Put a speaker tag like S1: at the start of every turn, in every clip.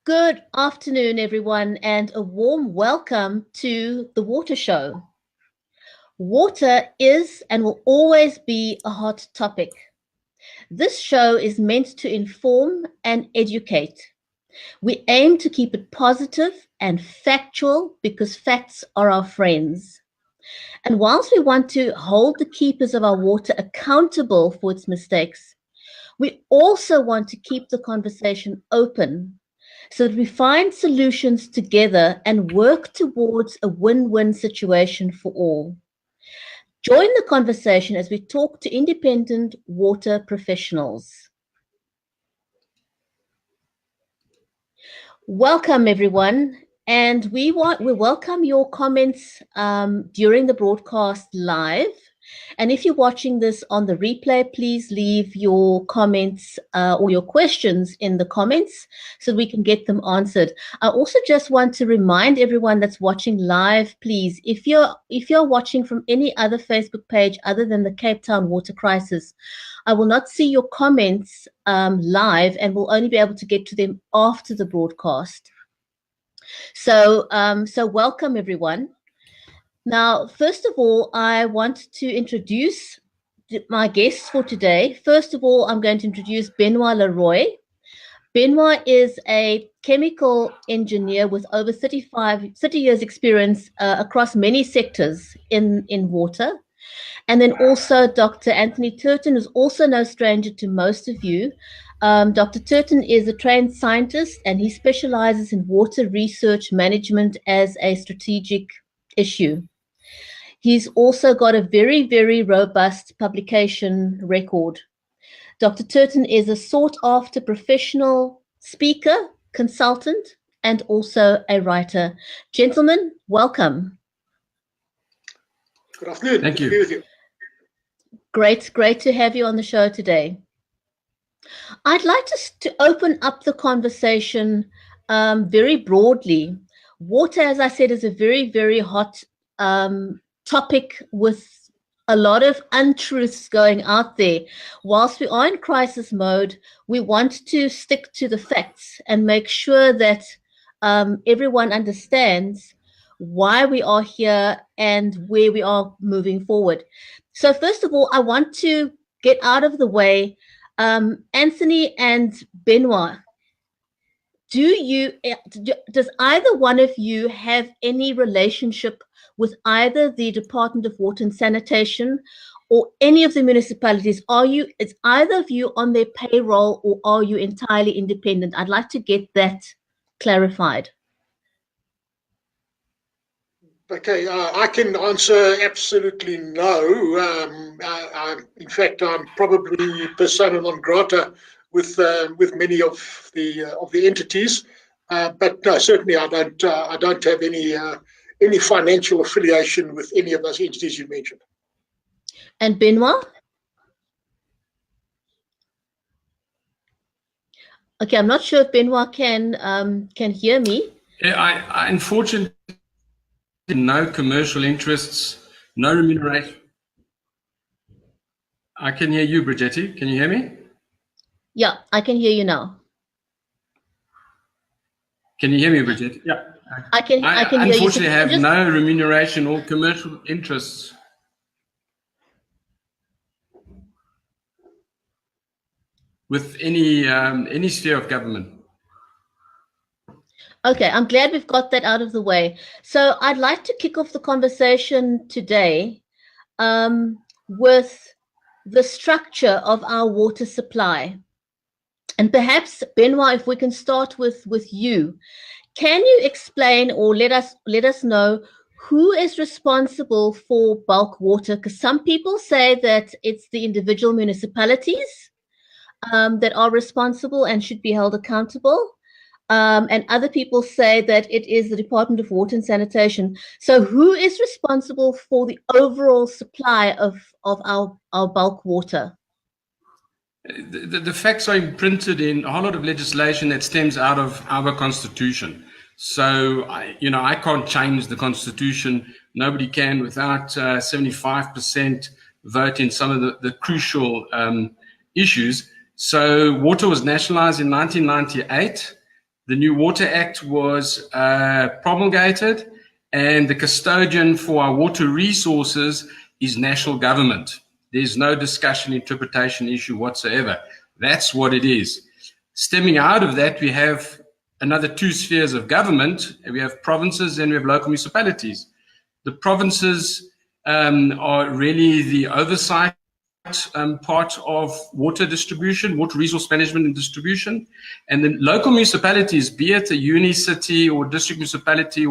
S1: Good afternoon, everyone, and a warm welcome to the Water Show. Water is and will always be a hot topic. This show is meant to inform and educate. We aim to keep it positive and factual because facts are our friends. And whilst we want to hold the keepers of our water accountable for its mistakes, we also want to keep the conversation open so that we find solutions together and work towards a win-win situation for all. Join the conversation as we talk to independent water professionals. Welcome, everyone, and we welcome your comments during the broadcast live. And if you're watching this on the replay, please leave your comments or your questions in the comments so we can get them answered. I also just want to remind everyone that's watching live, please, if you're watching from any other Facebook page other than the Cape Town Water Crisis, I will not see your comments live and will only be able to get to them after the broadcast. So welcome, everyone. Now, first of all, I want to introduce my guests for today. First of all, I'm going to introduce Benoit Leroy. Benoit is a chemical engineer with over 30 years experience across many sectors in water. And then also Dr. Anthony Turton is also no stranger to most of you. Dr. Turton is a trained scientist and he specializes in water research management as a strategic issue. He's also got a very, very robust publication record. Dr. Turton is a sought-after professional speaker, consultant, and also a writer. Gentlemen, welcome.
S2: Good afternoon.
S3: Thank you.
S2: Good to be with you.
S1: Great to have you on the show today. I'd like to open up the conversation very broadly. Water, as I said, is a very, very hot topic with a lot of untruths going out there. Whilst we are in crisis mode, we want to stick to the facts and make sure that everyone understands why we are here and where we are moving forward. So first of all, I want to get out of the way, Anthony and Benoit, does either one of you have any relationship with either the Department of Water and Sanitation or any of the municipalities? Is either of you on their payroll or are you entirely independent? I'd like to get that clarified.
S2: Okay, I can answer absolutely no. In fact, I'm probably persona non grata with many of the entities, but no, certainly I don't have any financial affiliation with any of those entities you mentioned.
S1: And Benoit? Okay, I'm not sure if Benoit can hear me.
S3: Yeah, I unfortunately no commercial interests, no remuneration. I can hear you, Brigetti. Can you hear me?
S1: Yeah, I can hear you now.
S3: Can you hear me, Brigetti? Yeah.
S1: I can hear you.
S3: I unfortunately have no remuneration or commercial interests. With any sphere of government.
S1: Okay, I'm glad we've got that out of the way. So I'd like to kick off the conversation today with the structure of our water supply. And perhaps, Benoit, if we can start with you. Can you explain or let us know who is responsible for bulk water? Because some people say that it's the individual municipalities that are responsible and should be held accountable. And other people say that it is the Department of Water and Sanitation. So who is responsible for the overall supply of our bulk water?
S3: The facts are imprinted in a whole lot of legislation that stems out of our constitution. So, I can't change the constitution. Nobody can without 75% vote in some of the crucial issues. So water was nationalized in 1998. the new Water Act was promulgated, and the custodian for our water resources is national government. There's no discussion, interpretation issue whatsoever. That's what it is. Stemming out of that, we have another two spheres of government. We have provinces and we have local municipalities. The provinces are really the oversight part of water distribution, water resource management and distribution. And then local municipalities, be it a uni city or district municipality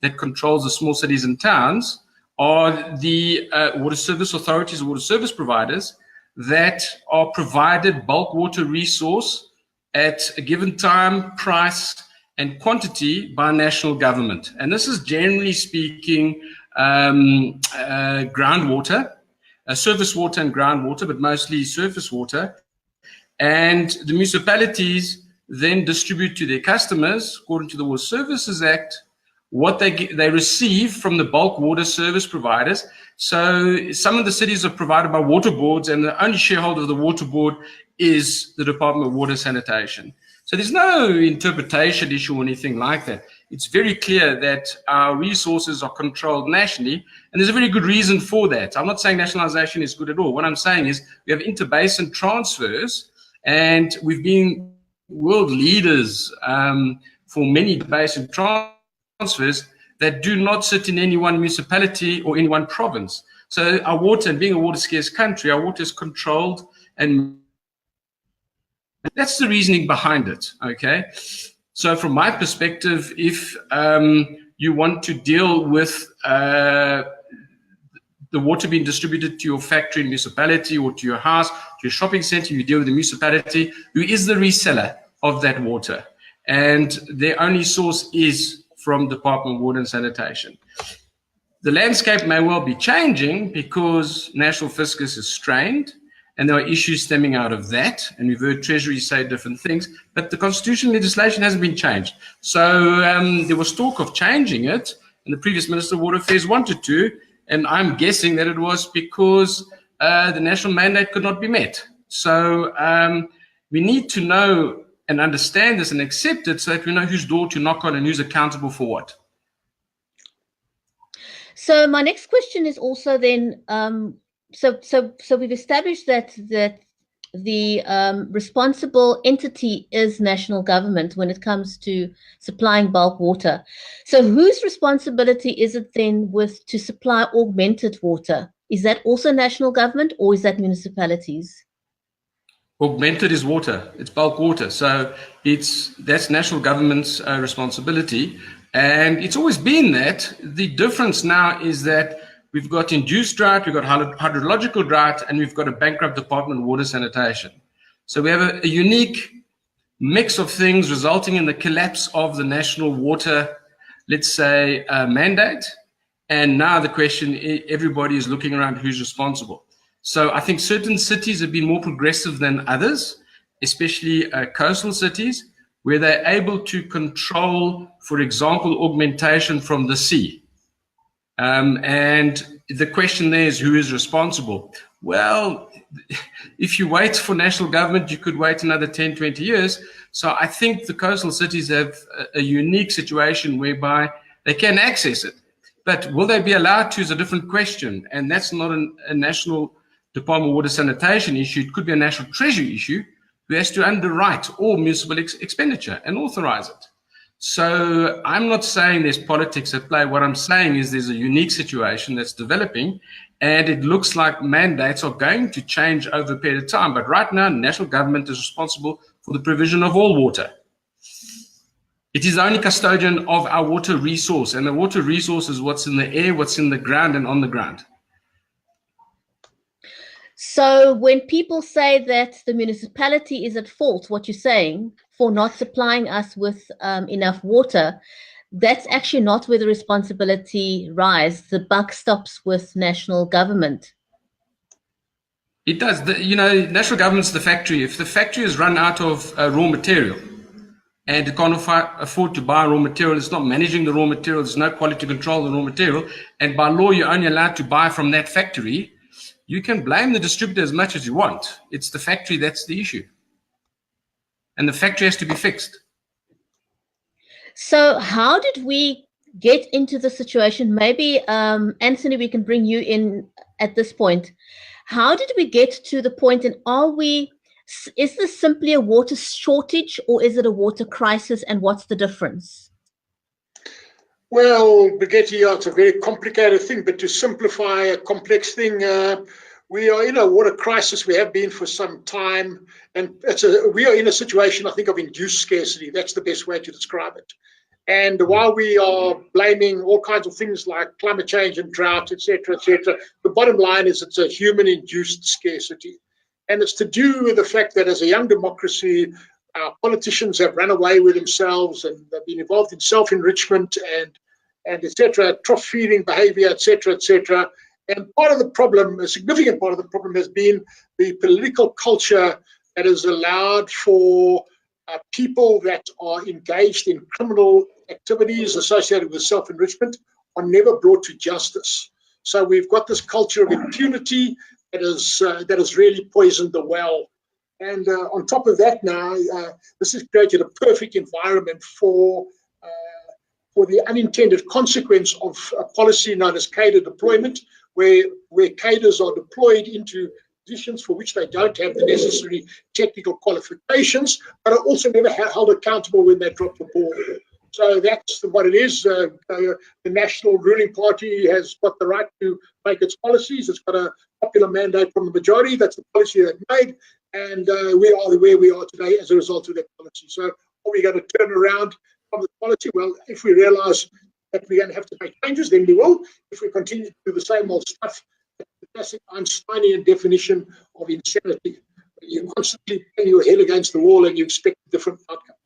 S3: that controls the small cities and towns, are the water service authorities or water service providers that are provided bulk water resource at a given time, price, and quantity by national government. And this is generally speaking groundwater, surface water and groundwater, but mostly surface water. And the municipalities then distribute to their customers, according to the Water Services Act, what they receive from the bulk water service providers. So some of the cities are provided by water boards, and the only shareholder of the water board is the Department of Water Sanitation. So there's no interpretation issue or anything like that. It's very clear that our resources are controlled nationally, and there's a very good reason for that. I'm not saying nationalization is good at all. What I'm saying is we have interbasin transfers, and we've been world leaders for many basin transfers that do not sit in any one municipality or any one province. So our water, and being a water scarce country, our water is controlled, and that's the reasoning behind it, okay? So from my perspective, if you want to deal with the water being distributed to your factory, municipality, or to your house, to your shopping center, you deal with the municipality, who is the reseller of that water. And their only source is from Department of Water and Sanitation. The landscape may well be changing because National Fiscus is strained, and there are issues stemming out of that, and we've heard Treasury say different things, but the constitutional legislation hasn't been changed. So there was talk of changing it, and the previous Minister of Water Affairs wanted to, and I'm guessing that it was because the national mandate could not be met. So we need to know and understand this and accept it so that we know whose door to knock on and who's accountable for what.
S1: So my next question is also then, so we've established that the responsible entity is national government when it comes to supplying bulk water. So whose responsibility is it then to supply augmented water? Is that also national government, or is that municipalities?
S3: Augmented is water, it's bulk water. So that's national government's responsibility. And it's always been that. The difference now is that we've got induced drought, we've got hydrological drought, and we've got a bankrupt Department of Water Sanitation. So we have a unique mix of things resulting in the collapse of the national water, let's say, mandate. And now the question, everybody is looking around who's responsible. So I think certain cities have been more progressive than others, especially coastal cities, where they're able to control, for example, augmentation from the sea. And the question there is, who is responsible? Well, if you wait for national government, you could wait another 10, 20 years. So I think the coastal cities have a unique situation whereby they can access it. But will they be allowed to is a different question. And that's not a national Department of Water Sanitation issue. It could be a national treasury issue who has to underwrite all municipal expenditure and authorize it. So I'm not saying there's politics at play. What I'm saying is there's a unique situation that's developing, and it looks like mandates are going to change over a period of time. But right now, national government is responsible for the provision of all water. It is the only custodian of our water resource, and the water resource is what's in the air, what's in the ground, and on the ground.
S1: So when people say that the municipality is at fault, what you're saying, for not supplying us with enough water, that's actually not where the responsibility lies. The buck stops with national government.
S3: It does. National government's the factory. If the factory is run out of raw material and it can't afford to buy raw material, it's not managing the raw material, there's no quality control of the raw material, and by law you're only allowed to buy from that factory, you can blame the distributor as much as you want. It's the factory that's the issue. And the factory has to be fixed.
S1: So how did we get into the situation? Maybe, Anthony, we can bring you in at this point. How did we get to the point, and is this simply a water shortage or is it a water crisis, and what's the difference?
S2: Well, Brigitte, it's a very complicated thing, but to simplify a complex thing, we are in a water crisis. We have been for some time, and we are in a situation, I think, of induced scarcity. That's the best way to describe it. And while we are blaming all kinds of things like climate change and drought, etc., the bottom line is it's a human-induced scarcity. And it's to do with the fact that as a young democracy, our politicians have run away with themselves and they've been involved in self-enrichment and etc., trough-feeding behavior, etc. And part of the problem, a significant part of the problem, has been the political culture that has allowed for people that are engaged in criminal activities associated with self-enrichment are never brought to justice. So we've got this culture of impunity that has really poisoned the well. And on top of that now, this has created a perfect environment for the unintended consequence of a policy known as cadre deployment, where cadres are deployed into positions for which they don't have the necessary technical qualifications, but are also never held accountable when they drop the ball. So that's what it is. The national ruling party has got the right to make its policies. It's got a popular mandate from the majority. That's the policy they've made. And we are where we are today as a result of that policy. So are we going to turn around from the policy? Well, if we realize that we're going to have to make changes, then we will. If we continue to do the same old stuff, the classic Einsteinian definition of insanity. You constantly bang your head against the wall and you expect a different outcome.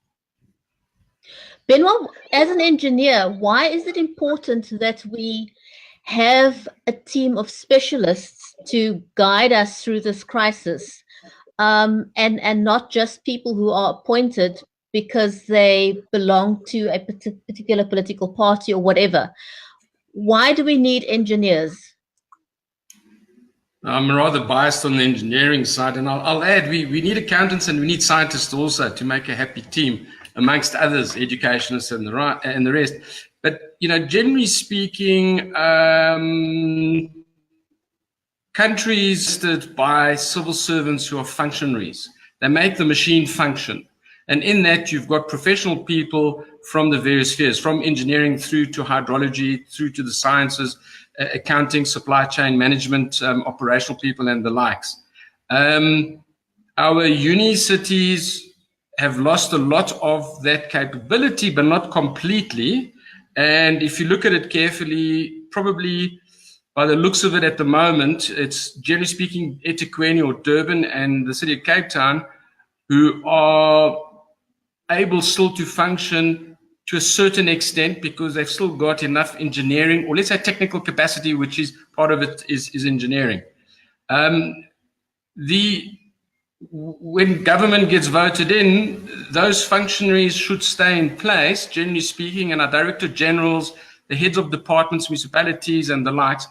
S1: Benoit, as an engineer, why is it important that we have a team of specialists to guide us through this crisis, and not just people who are appointed because they belong to a particular political party or whatever? Why do we need engineers?
S3: I'm rather biased on the engineering side, and I'll add we need accountants and we need scientists also to make a happy team, amongst others, educationists and the rest. But generally speaking, countries that by civil servants who are functionaries, they make the machine function. And in that, you've got professional people from the various spheres, from engineering through to hydrology, through to the sciences, accounting, supply chain management, operational people, and the likes. Our uni cities have lost a lot of that capability, but not completely. And if you look at it carefully, probably by the looks of it at the moment, it's generally speaking eThekwini or Durban and the city of Cape Town who are able still to function to a certain extent because they've still got enough engineering, or let's say technical capacity, which is part of it is engineering. When government gets voted in, those functionaries should stay in place, generally speaking, and our director generals, the heads of departments, municipalities, and the likes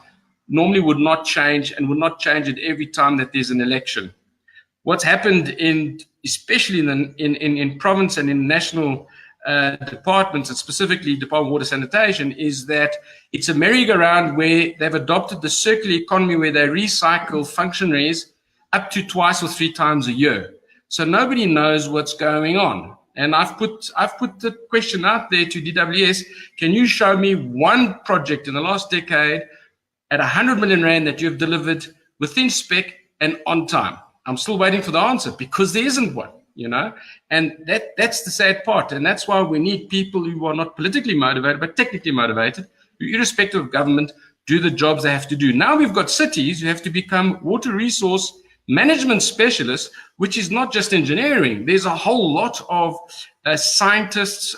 S3: normally would not change and would not change it every time that there's an election. What's happened especially in province and in national departments, and specifically Department of Water Sanitation, is that it's a merry-go-round where they've adopted the circular economy where they recycle functionaries up to twice or three times a year. So nobody knows what's going on. And I've put the question out there to DWS, can you show me one project in the last decade at 100 million rand that you've delivered within spec and on time? I'm still waiting for the answer because there isn't one, and that's the sad part. And that's why we need people who are not politically motivated, but technically motivated, who, irrespective of government, do the jobs they have to do. Now we've got cities who have to become water resource management specialists, which is not just engineering. There's a whole lot of scientists,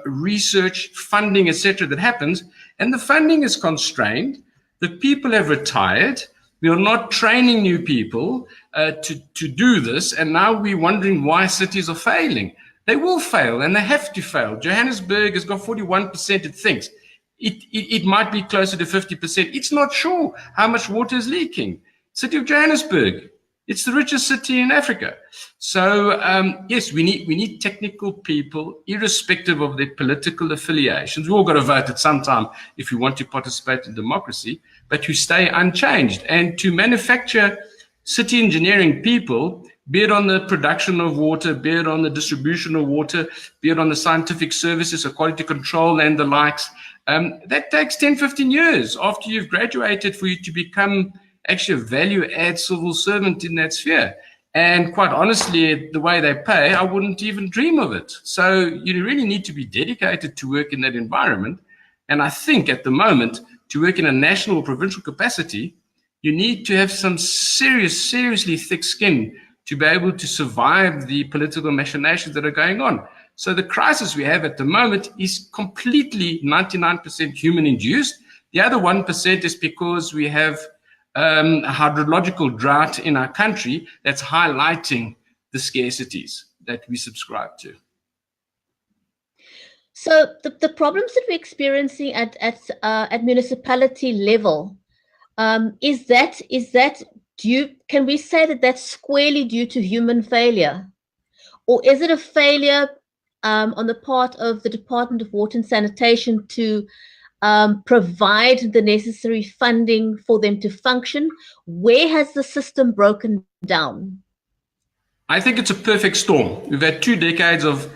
S3: research, funding, etc. that happens, and the funding is constrained. The people have retired. We are not training new people to do this, and now we're wondering why cities are failing. They will fail, and they have to fail. Johannesburg has got 41%, it thinks. It might be closer to 50%. It's not sure how much water is leaking. City of Johannesburg, It's the richest city in Africa. So yes, we need technical people, irrespective of their political affiliations. We all got to vote at some time if we want to participate in democracy, but you stay unchanged. And to manufacture city engineering people, be it on the production of water, be it on the distribution of water, be it on the scientific services, or quality control and the likes, that takes 10, 15 years after you've graduated for you to become actually a value-add civil servant in that sphere. And quite honestly, the way they pay, I wouldn't even dream of it. So you really need to be dedicated to work in that environment. And I think at the moment, to work in a national or provincial capacity, you need to have some seriously thick skin to be able to survive the political machinations that are going on. So the crisis we have at the moment is completely 99% human-induced. The other 1% is because we have a hydrological drought in our country that's highlighting the scarcities that we subscribe to.
S1: So the problems that we're experiencing at municipality level, is that due? Can we say that that's squarely due to human failure, or is it a failure on the part of the Department of Water and Sanitation to provide the necessary funding for them to function? Where has the system broken down?
S3: I think it's a perfect storm. We've had 2 decades of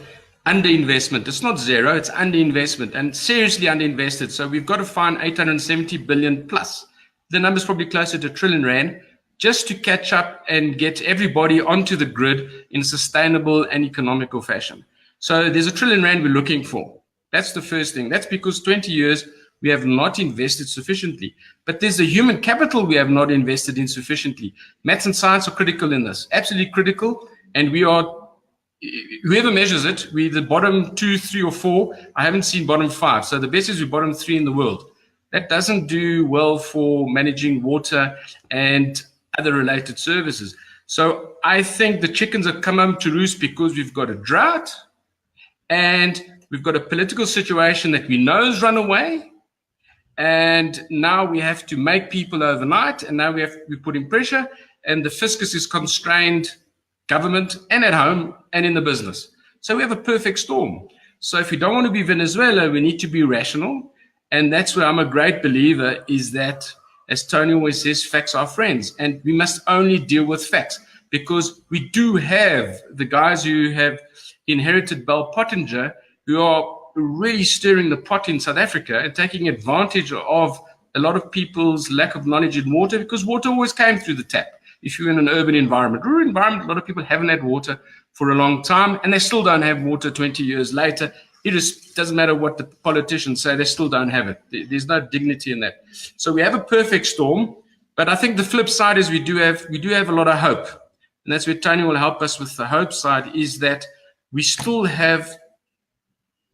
S3: underinvestment. It's not zero, it's underinvestment, and seriously underinvested. So we've got to find 870 billion plus. The number's probably closer to R1 trillion just to catch up and get everybody onto the grid in a sustainable and economical fashion. So there's R1 trillion we're looking for. That's the first thing. That's because 20 years we have not invested sufficiently. But there's the human capital we have not invested in sufficiently. Maths and science are critical in this, absolutely critical. And we are, whoever measures it, we're the bottom 2, 3, or 4. I haven't seen bottom 5. So the best is we're bottom 3 in the world. That doesn't do well for managing water and other related services. So I think the chickens have come home to roost because we've got a drought and we've got a political situation that we know has run away. And now we have to make people overnight, and now we're putting pressure, and the fiscus is constrained, government and at home and in the business. So we have a perfect storm. So if we don't want to be Venezuela, we need to be rational. And that's where I'm a great believer, is that, as Tony always says, facts are friends. And we must only deal with facts, because we do have the guys who have inherited Bell Pottinger, who are really stirring the pot in South Africa and taking advantage of a lot of people's lack of knowledge in water, because water always came through the tap. If you're in an urban environment, rural environment, a lot of people haven't had water for a long time, and they still don't have water 20 years later. It just doesn't matter what the politicians say, they still don't have it. There's no dignity in that. So we have a perfect storm, but I think the flip side is we do have a lot of hope. And that's where Tony will help us with the hope side, is that we still have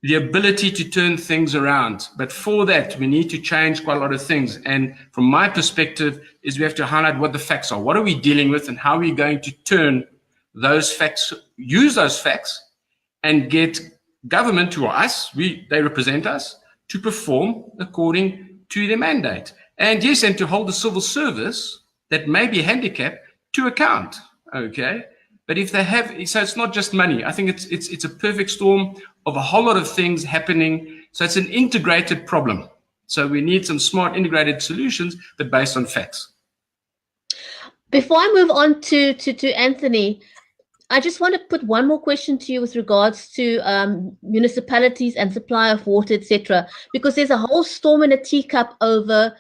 S3: the ability to turn things around. But for that, we need to change quite a lot of things. And from my perspective, is we have to highlight what the facts are. What are we dealing with, and how are we going to turn those facts, use those facts, and get government, to us, they represent us, to perform according to their mandate. And yes, and to hold the civil service that may be handicapped to account, okay? But if they have, so it's not just money. I think it's a perfect storm of a whole lot of things happening. So it's an integrated problem. So we need some smart integrated solutions, but based on facts.
S1: Before I move on to Anthony, I just want to put one more question to you with regards to municipalities and supply of water, etc., because there's a whole storm in a teacup over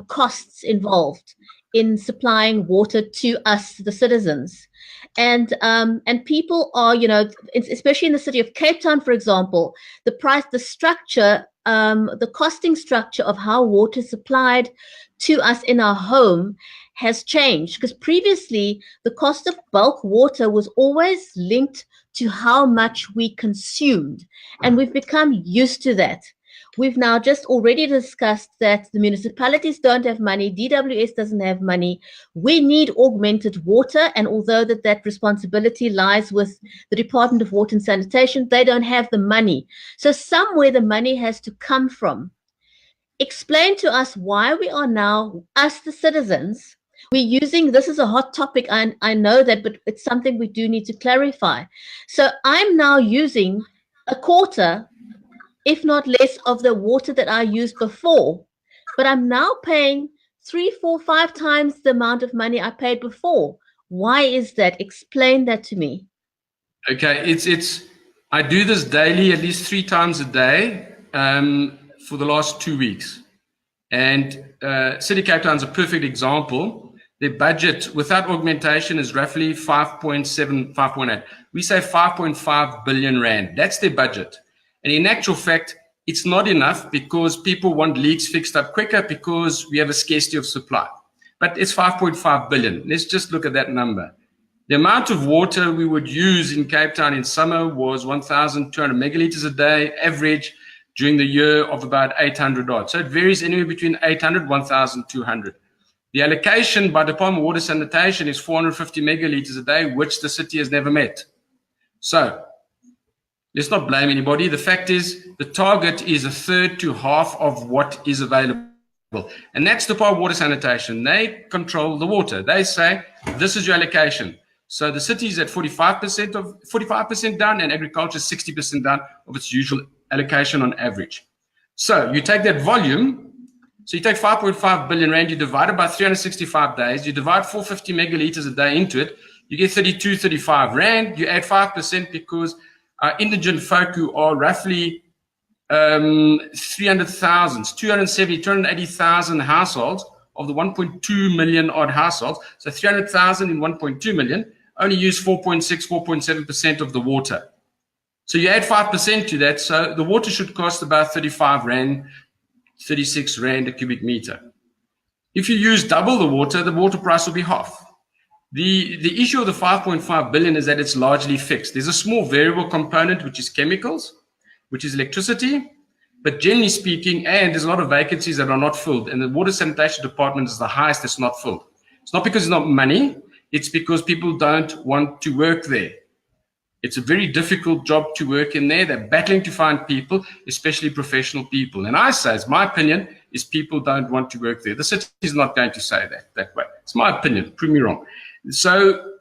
S1: costs involved in supplying water to us, the citizens. And people are, especially in the city of Cape Town, for example, the structure, the costing structure of how water is supplied to us in our home has changed, because previously the cost of bulk water was always linked to how much we consumed, and we've become used to that. We've now just already discussed that the municipalities don't have money, DWS doesn't have money. We need augmented water, and although that responsibility lies with the Department of Water and Sanitation, they don't have the money. So somewhere the money has to come from. Explain to us why we are now, us the citizens, we're using, this is a hot topic, and I know that, but it's something we do need to clarify. So I'm now using a quarter, if not less, of the water that I used before, but I'm now paying 3, 4, 5 times the amount of money I paid before. Why is that? Explain that to me.
S3: Okay, I do this daily, at least 3 times a day, for the last 2 weeks. And City Cape Town is a perfect example. Their budget without augmentation is roughly 5.7, 5.8. We say 5.5 billion rand. That's their budget. And in actual fact, it's not enough because people want leaks fixed up quicker because we have a scarcity of supply. But it's 5.5 billion. Let's just look at that number. The amount of water we would use in Cape Town in summer was 1,200 megalitres a day, average during the year of about 800 odd. So it varies anywhere between 800, 1,200. The allocation by Department of Water Sanitation is 450 megalitres a day, which the city has never met. So let's not blame anybody. The fact is the target is a third to half of what is available. And that's the Department of Water Sanitation. They control the water. They say, this is your allocation. So the city is at 45% down, and agriculture is 60% down of its usual allocation on average. So you take that volume, so you take 5.5 billion rand, you divide it by 365 days, you divide 450 megalitres a day into it, you get 32, 35 rand, you add 5% because indigent folk who are roughly 300,000, 270, 280,000 households of the 1.2 million odd households, so 300,000 in 1.2 million, only use 4.6, 4.7% of the water. So you add 5% to that, so the water should cost about 35 rand, 36 rand a cubic meter. If you use double the water price will be half. The issue of the 5.5 billion is that it's largely fixed. There's a small variable component, which is chemicals, which is electricity, but generally speaking, and there's a lot of vacancies that are not filled, and the water sanitation department is the highest that's not filled. It's not because it's not money, it's because people don't want to work there. It's a very difficult job to work in there. They're battling to find people, especially professional people. And I say, it's my opinion, is people don't want to work there. The city is not going to say that way. It's my opinion, prove me wrong. So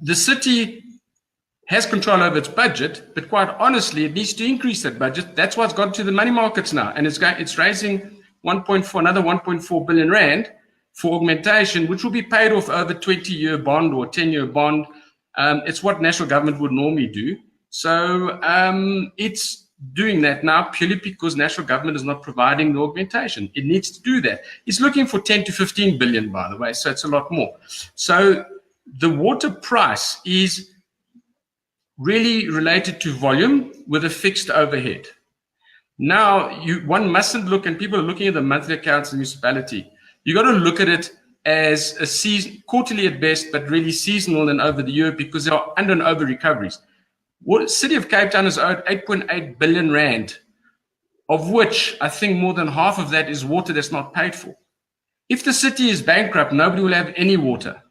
S3: the city has control over its budget, but quite honestly, it needs to increase that budget. That's why it's gone to the money markets now. And it's raising another 1.4 billion rand for augmentation, which will be paid off over 20-year bond or 10-year bond. It's what national government would normally do. So it's doing that now purely because national government is not providing the augmentation. It needs to do that. It's looking for 10 to 15 billion, by the way, so it's a lot more. So the water price is really related to volume with a fixed overhead. Now, one mustn't look, and people are looking at the monthly accounts of the municipality. You got to look at it as a season, quarterly at best, but really seasonal and over the year because there are under and over recoveries. City of Cape Town is owed 8.8 billion rand, of which I think more than half of that is water that's not paid for. If the city is bankrupt, nobody will have any water.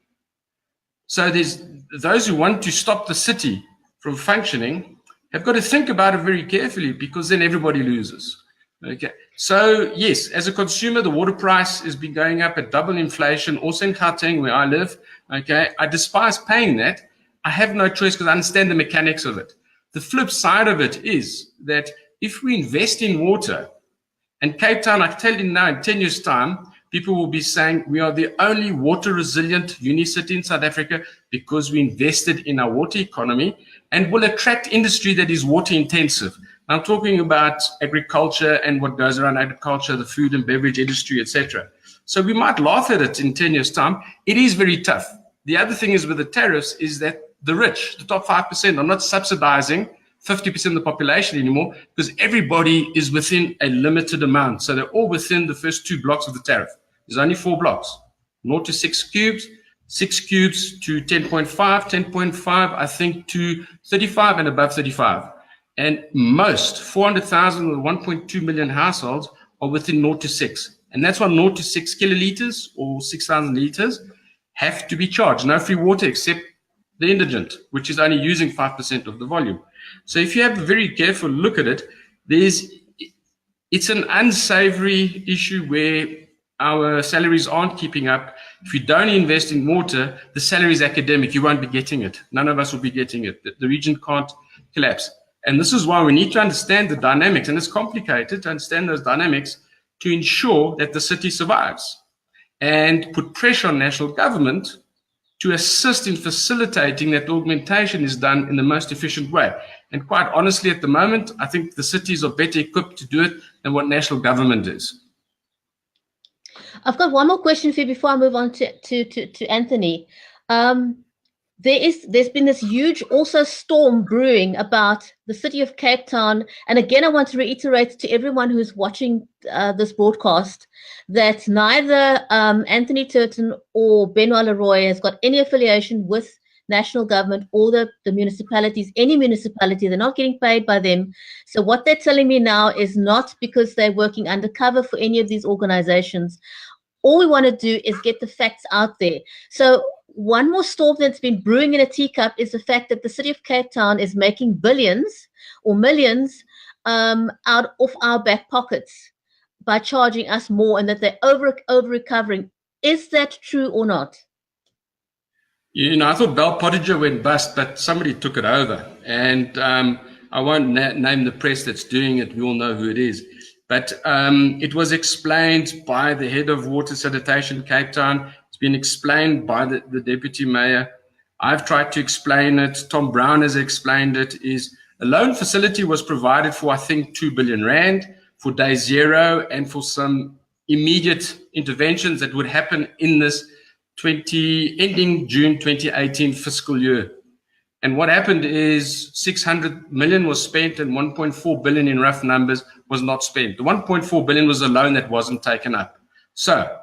S3: So there's those who want to stop the city from functioning have got to think about it very carefully because then everybody loses. Okay, so yes, as a consumer, the water price has been going up at double inflation, also in Gauteng, where I live. Okay, I despise paying that. I have no choice because I understand the mechanics of it. The flip side of it is that if we invest in water, and Cape Town, I tell you now, in 10 years' time, people will be saying we are the only water resilient uni-city in South Africa because we invested in our water economy and will attract industry that is water intensive. I'm talking about agriculture and what goes around agriculture, the food and beverage industry, etc. So we might laugh at it in 10 years' time. It is very tough. The other thing is with the tariffs is that the rich, the top 5%, are not subsidizing 50% of the population anymore because everybody is within a limited amount. So they're all within the first 2 blocks of the tariff. There's only 4 blocks, 0 to 6 cubes, 6 cubes to 10.5, 10.5, I think to 35 and above 35. And most, 400,000 of the 1.2 million households are within 0 to 6. And that's why 0 to 6 kiloliters or 6,000 liters have to be charged. No free water except the indigent, which is only using 5% of the volume. So if you have a very careful look at it, it's an unsavory issue where our salaries aren't keeping up, if you don't invest in water, the salary is academic. You won't be getting it. None of us will be getting it. The region can't collapse. And this is why we need to understand the dynamics, and it's complicated to understand those dynamics to ensure that the city survives and put pressure on national government to assist in facilitating that augmentation is done in the most efficient way. And quite honestly, at the moment, I think the cities are better equipped to do it than what national government is.
S1: I've got one more question for you before I move on to Anthony. There's been this huge also storm brewing about the city of Cape Town. And again, I want to reiterate to everyone who's watching this broadcast that neither Anthony Turton or Benoit Leroy has got any affiliation with national government or the municipalities, any municipality. They're not getting paid by them. So what they're telling me now is not because they're working undercover for any of these organizations. All we want to do is get the facts out there. So one more storm that's been brewing in a teacup is the fact that the city of Cape Town is making billions or millions out of our back pockets by charging us more, and that they're over recovering. Is that true or not?
S3: You know, I thought Bell Pottinger went bust, but somebody took it over. And I won't name the press that's doing it. We all know who it is. But it was explained by the head of water sanitation Cape Town. It's been explained by the deputy mayor. I've tried to explain it. Tom Brown has explained it. Is a loan facility was provided for, I think, 2 billion rand for day zero and for some immediate interventions that would happen in this ending June 2018 fiscal year. And what happened is 600 million was spent and 1.4 billion in rough numbers was not spent. The 1.4 billion was a loan that wasn't taken up. So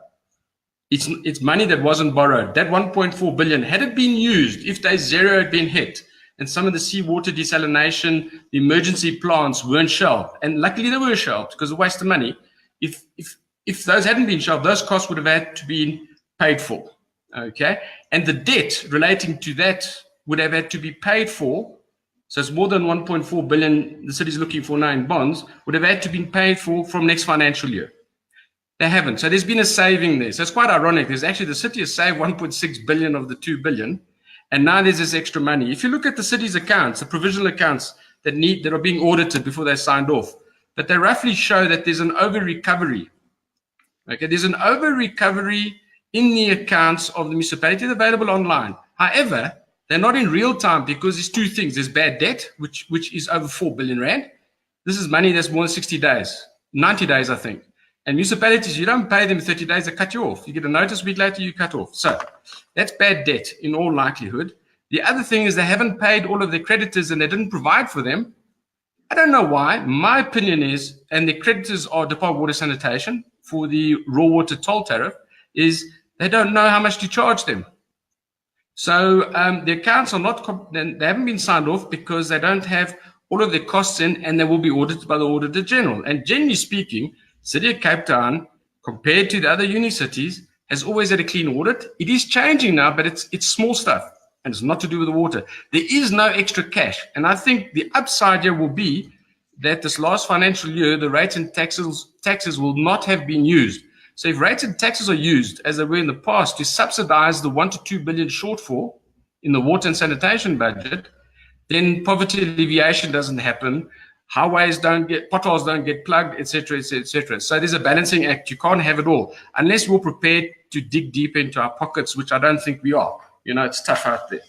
S3: it's money that wasn't borrowed. That 1.4 billion, had it been used, if day zero had been hit and some of the seawater desalination, the emergency plants weren't shelved, and luckily they were shelved because of waste of money. If those hadn't been shelved, those costs would have had to be paid for. Okay, and the debt relating to that would have had to be paid for. So it's more than 1.4 billion the city's looking for now in bonds, would have had to be paid for from next financial year. They haven't. So there's been a saving there. So it's quite ironic. There's actually, the city has saved 1.6 billion of the 2 billion. And now there's this extra money. If you look at the city's accounts, the provisional accounts that are being audited before they're signed off, but they roughly show that there's an over recovery. Okay, there's an over recovery in the accounts of the municipality available online. However, they're not in real time because there's two things. There's bad debt, which is over 4 billion rand. This is money that's more than 60 days, 90 days, I think. And municipalities, you don't pay them 30 days, they cut you off. You get a notice, a week later, you cut off. So that's bad debt in all likelihood. The other thing is they haven't paid all of their creditors and they didn't provide for them. I don't know why. My opinion is, and the creditors are Department of Water Sanitation for the raw water toll tariff, is they don't know how much to charge them. So the accounts are not, they haven't been signed off because they don't have all of their costs in, and they will be audited by the Auditor General. And generally speaking, City of Cape Town, compared to the other uni cities, has always had a clean audit. It is changing now, but it's small stuff, and it's not to do with the water. There is no extra cash. And I think the upside here will be that this last financial year, the rates and taxes will not have been used. So if rates and taxes are used, as they were in the past, to subsidize the 1 to 2 billion shortfall in the water and sanitation budget, then poverty alleviation doesn't happen. Potholes don't get plugged, etc., etc., etc. So there's a balancing act. You can't have it all unless we're prepared to dig deep into our pockets, which I don't think we are. You know, it's tough out there.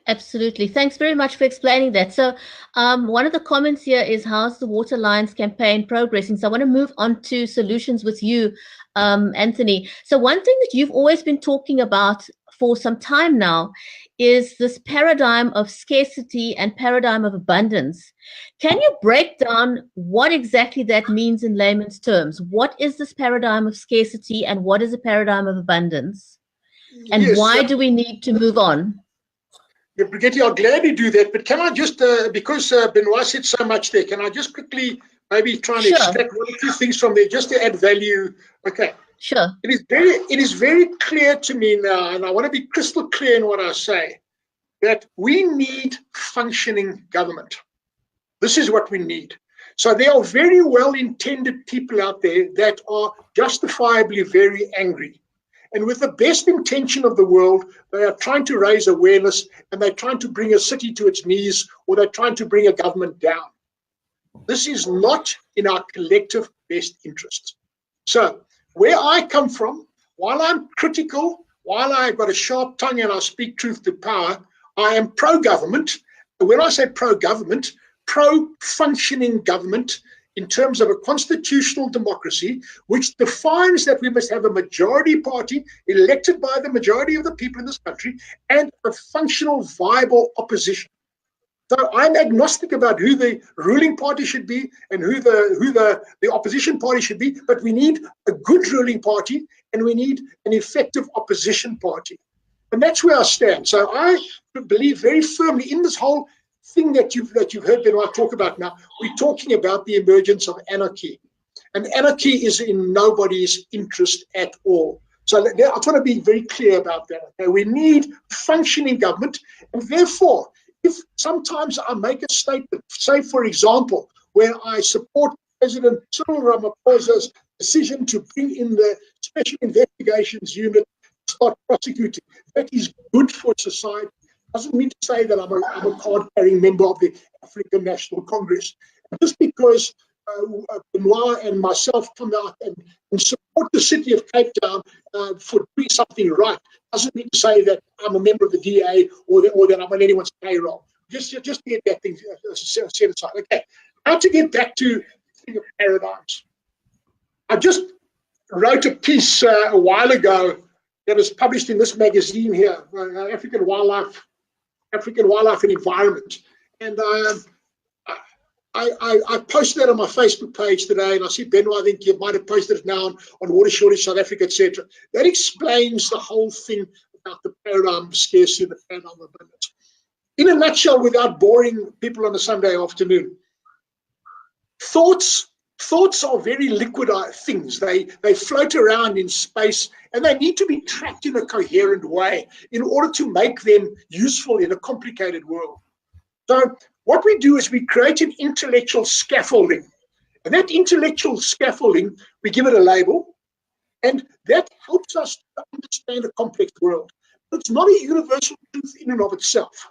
S1: Absolutely. Thanks very much for explaining that. So one of the comments here is, how's the Water Alliance campaign progressing? So I want to move on to solutions with you, Anthony. So one thing that you've always been talking about for some time now is this paradigm of scarcity and paradigm of abundance. Can you break down what exactly that means in layman's terms? What is this paradigm of scarcity and what is a paradigm of abundance? And yes, why do we need to move on?
S2: Yeah, Brigitte, I'll gladly do that. But can I just, because Benoit said so much there, can I just quickly maybe try and extract one or two things from there just to add value? Okay.
S1: Sure.
S2: It is very clear to me now, and I want to be crystal clear in what I say, that we need functioning government. This is what we need. So there are very well-intended people out there that are justifiably very angry. And with the best intention of the world, they are trying to raise awareness, and they're trying to bring a city to its knees, or they're trying to bring a government down. This is not in our collective best interest. So where I come from, while I'm critical, while I've got a sharp tongue and I speak truth to power, I am pro-government. When I say pro-government, pro-functioning government in terms of a constitutional democracy, which defines that we must have a majority party elected by the majority of the people in this country and a functional, viable opposition. So I'm agnostic about who the ruling party should be and who the opposition party should be, but we need a good ruling party and we need an effective opposition party. And that's where I stand. So I believe very firmly in this whole thing that you've heard Benoit talk about now. We're talking about the emergence of anarchy. And anarchy is in nobody's interest at all. So I want to be very clear about that. Okay? We need functioning government, and therefore, if sometimes I make a statement, say for example, where I support President Cyril Ramaphosa's decision to bring in the Special Investigations Unit to start prosecuting, that is good for society. Doesn't mean to say that I'm a card-carrying member of the African National Congress. And just because Benoit and myself come out and support the city of Cape Town for doing something right doesn't mean to say that I'm a member of the DA or that I'm on anyone's payroll. Just to get that thing set aside. Okay, now to get back to the thing of paradigms. I just wrote a piece a while ago that was published in this magazine here, African Wildlife and Environment. And I posted that on my Facebook page today, and I see Benoit, I think you might have posted it now on Water Shortage South Africa, etc. That explains the whole thing about the paradigm of scarcity and the paradigm of abundance. In a nutshell, without boring people on a Sunday afternoon, thoughts are very liquid things. They float around in space, and they need to be tracked in a coherent way in order to make them useful in a complicated world. So what we do is we create an intellectual scaffolding. And that intellectual scaffolding, we give it a label, and that helps us to understand a complex world. But it's not a universal truth in and of itself.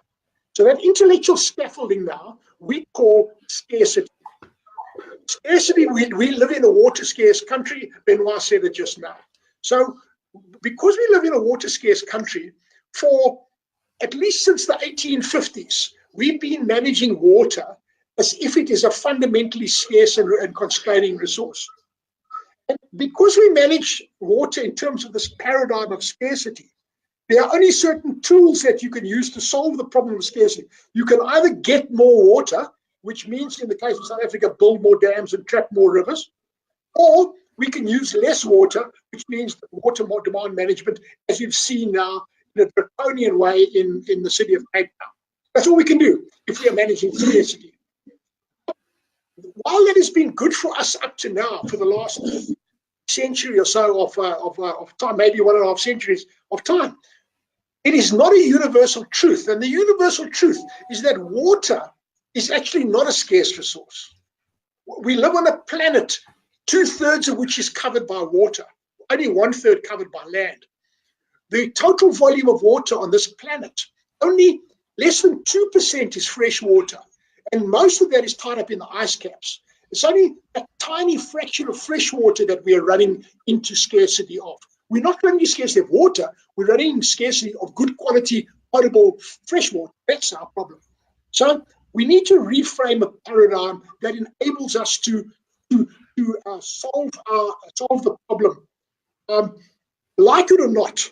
S2: So that intellectual scaffolding now, we call scarcity. Scarcity, we live in a water-scarce country. Benoit said it just now. So because we live in a water-scarce country, for at least since the 1850s, we've been managing water as if it is a fundamentally scarce and constraining resource. And because we manage water in terms of this paradigm of scarcity, there are only certain tools that you can use to solve the problem of scarcity. You can either get more water, which means in the case of South Africa, build more dams and trap more rivers, or we can use less water, which means water demand management, as you've seen now in a draconian way in the city of Cape Town. That's all we can do if we are managing scarcity. While that has been good for us up to now, for the last century or so of time, maybe 1.5 centuries of time, it is not a universal truth. And the universal truth is that water is actually not a scarce resource. We live on a planet, 2/3 of which is covered by water, only 1/3 covered by land. The total volume of water on this planet, only less than 2% is fresh water, and most of that is tied up in the ice caps. It's only a tiny fraction of fresh water that we are running into scarcity of. We're not running into scarcity of water, we're running into scarcity of good quality, potable fresh water. That's our problem. So we need to reframe a paradigm that enables us to solve the problem. Like it or not,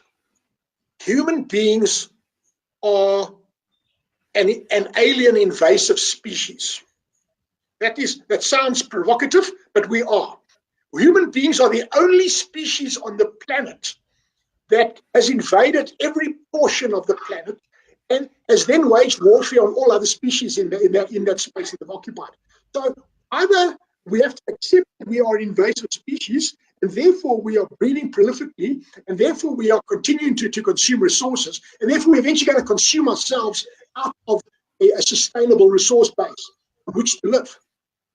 S2: human beings are an alien invasive species. That sounds provocative, but we are. Human beings are the only species on the planet that has invaded every portion of the planet and has then waged warfare on all other species in that space that they've occupied. So either we have to accept that we are an invasive species, and therefore we are breeding prolifically, and therefore we are continuing to consume resources, and therefore we're eventually going to consume ourselves out of a sustainable resource base on which to live.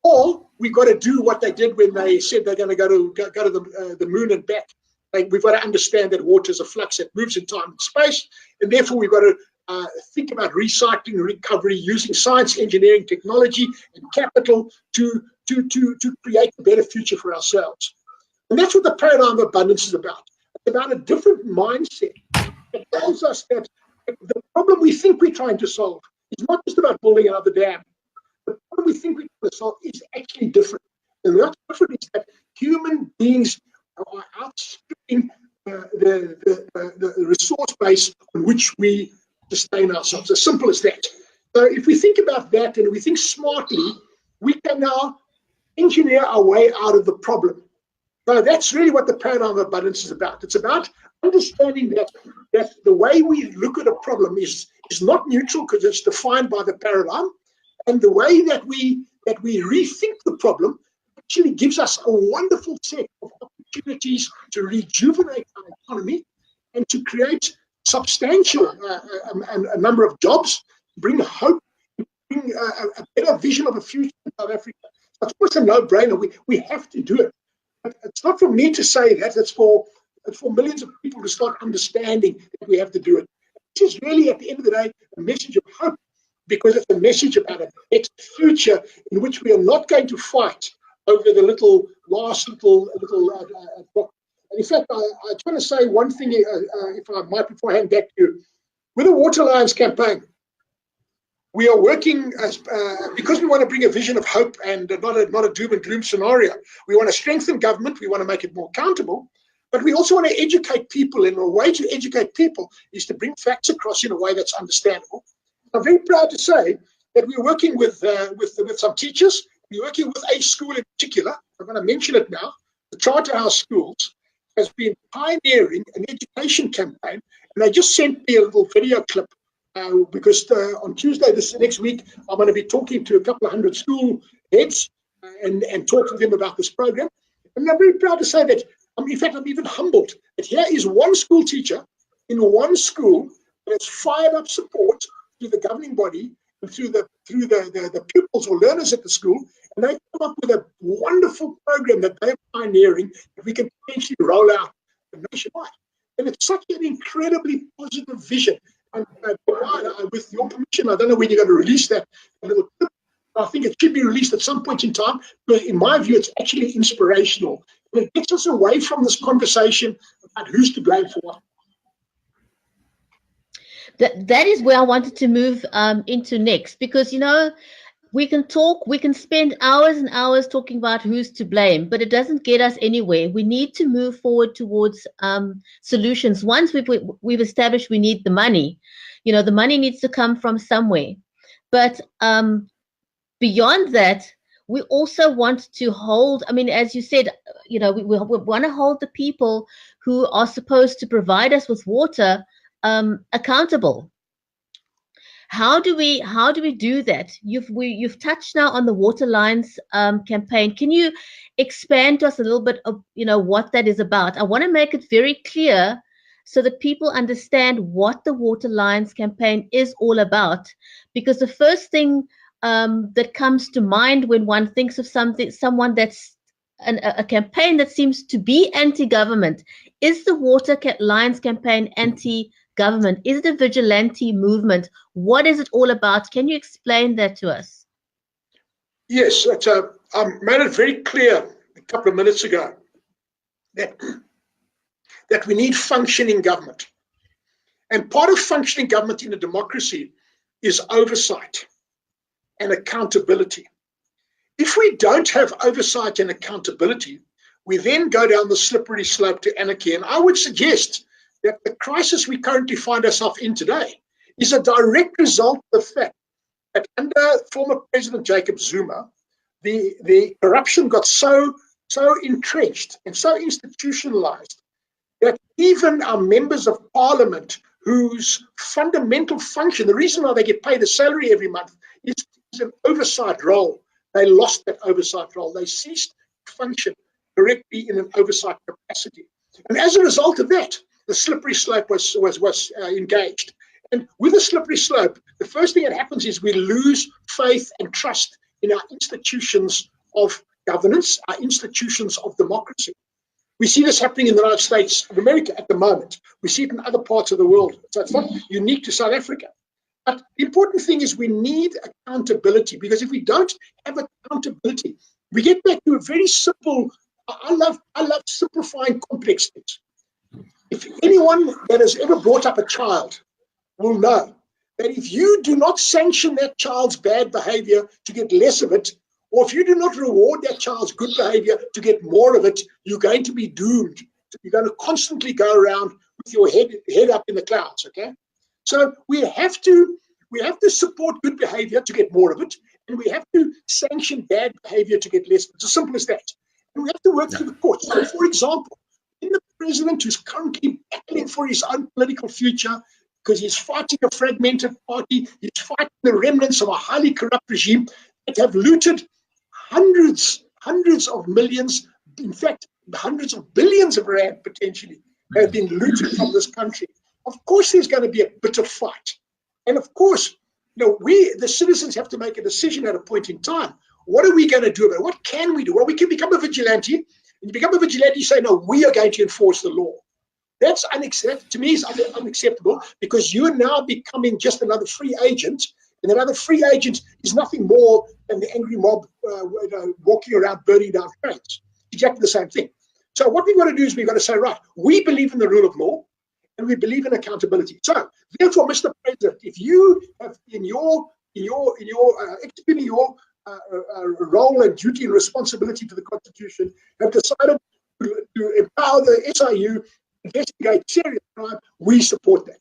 S2: or we've got to do what they did when they said they're going to go to the moon and back. We've got to understand that water is a flux that moves in time and space, and therefore we've got to think about recycling, recovery, using science, engineering, technology, and capital to create a better future for ourselves. And that's what the paradigm of abundance is about. It's about a different mindset that tells us that the problem we think we're trying to solve is not just about building another dam. The problem we think we're trying to solve is actually different. And what's different is that human beings are outstripping the resource base on which we sustain ourselves. As simple as that. So if we think about that and we think smartly, we can now engineer our way out of the problem. So that's really what the paradigm of abundance is about. It's about understanding that the way we look at a problem is not neutral because it's defined by the paradigm, and the way that we rethink the problem actually gives us a wonderful set of opportunities to rejuvenate our economy and to create substantial a number of jobs, bring hope, bring a better vision of a future in South Africa. It's almost a no-brainer. We have to do it. But it's not for me to say that. It's for millions of people to start understanding that we have to do it. This is really, at the end of the day, a message of hope, because it's a message about a better future in which we are not going to fight over the last little block. And in fact, I just want to say one thing, if I might, before I hand back to you. With the Water Alliance campaign, we are working because we want to bring a vision of hope and not a doom and gloom scenario. We want to strengthen government. We want to make it more accountable. But we also want to educate people, and a way to educate people is to bring facts across in a way that's understandable. I'm very proud to say that we're working with some teachers. We're working with a school in particular. I'm going to mention it now. The Charterhouse Schools has been pioneering an education campaign, and they just sent me a little video clip because on Tuesday next week I'm going to be talking to a couple of hundred school heads and talking to them about this program. And I'm very proud to say that, in fact, I'm even humbled that here is one school teacher in one school that has fired up support to the governing body and through the pupils or learners at the school, and they've come up with a wonderful program that they're pioneering that we can potentially roll out nationwide. And it's such an incredibly positive vision. And with your permission, I don't know when you're going to release that little clip. I think it should be released at some point in time, because in my view, it's actually inspirational. And it gets us away from this conversation about who's to blame for what.
S1: That is where I wanted to move into next, because, we can spend hours and hours talking about who's to blame, but it doesn't get us anywhere. We need to move forward towards solutions. Once we've established we need the money, the money needs to come from somewhere. But beyond that, we also want to hold, as you said, we want to hold the people who are supposed to provide us with water accountable. How do we do that? You've touched now on the Water Lines campaign. Can you expand to us a little bit of what that is about? I want to make it very clear so that people understand what the Water Lines campaign is all about, because the first thing that comes to mind when one thinks of someone that's a campaign that seems to be anti-government, is the Water Lines campaign anti-government? Is it a vigilante movement? What is it all about? Can you explain that to us?
S2: Yes, I made it very clear a couple of minutes ago that we need functioning government. And part of functioning government in a democracy is oversight and accountability. If we don't have oversight and accountability, we then go down the slippery slope to anarchy. And I would suggest that the crisis we currently find ourselves in today is a direct result of the fact that under former President Jacob Zuma, the corruption got so entrenched and so institutionalized that even our members of parliament, whose fundamental function, the reason why they get paid a salary every month, is an oversight role. They lost that oversight role. They ceased to function directly in an oversight capacity. And as a result of that, the slippery slope was engaged. And with a slippery slope, the first thing that happens is we lose faith and trust in our institutions of governance, our institutions of democracy. We see this happening in the United States of America at the moment. We see it in other parts of the world. So it's not unique to South Africa. But the important thing is we need accountability, because if we don't have accountability, we get back to a very simple, I love simplifying complex things. If anyone that has ever brought up a child will know that if you do not sanction that child's bad behavior to get less of it, or if you do not reward that child's good behavior to get more of it, you're going to be doomed. You're going to constantly go around with your head up in the clouds, okay? So we have to support good behavior to get more of it, and we have to sanction bad behavior to get less. It's as simple as that. And we have to work through the courts. So, for example, in the president who's currently battling for his own political future because he's fighting a fragmented party, he's fighting the remnants of a highly corrupt regime that have looted hundreds of millions, in fact, hundreds of billions of rand potentially have been looted from this country. Of course, there's going to be a bitter fight. And of course, we, the citizens, have to make a decision at a point in time. What are we going to do about it? What can we do? Well, we can become a vigilante. And you become a vigilante, you say, no, we are going to enforce the law. That's unacceptable. To me, is unacceptable, because you are now becoming just another free agent. And another free agent is nothing more than the angry mob walking around burning down trains. Exactly the same thing. So what we've got to do is we've got to say, right, we believe in the rule of law, and we believe in accountability. So, therefore, Mr. President, if you have executing your role and duty and responsibility to the Constitution, have decided to empower the SIU to investigate serious crime, we support that.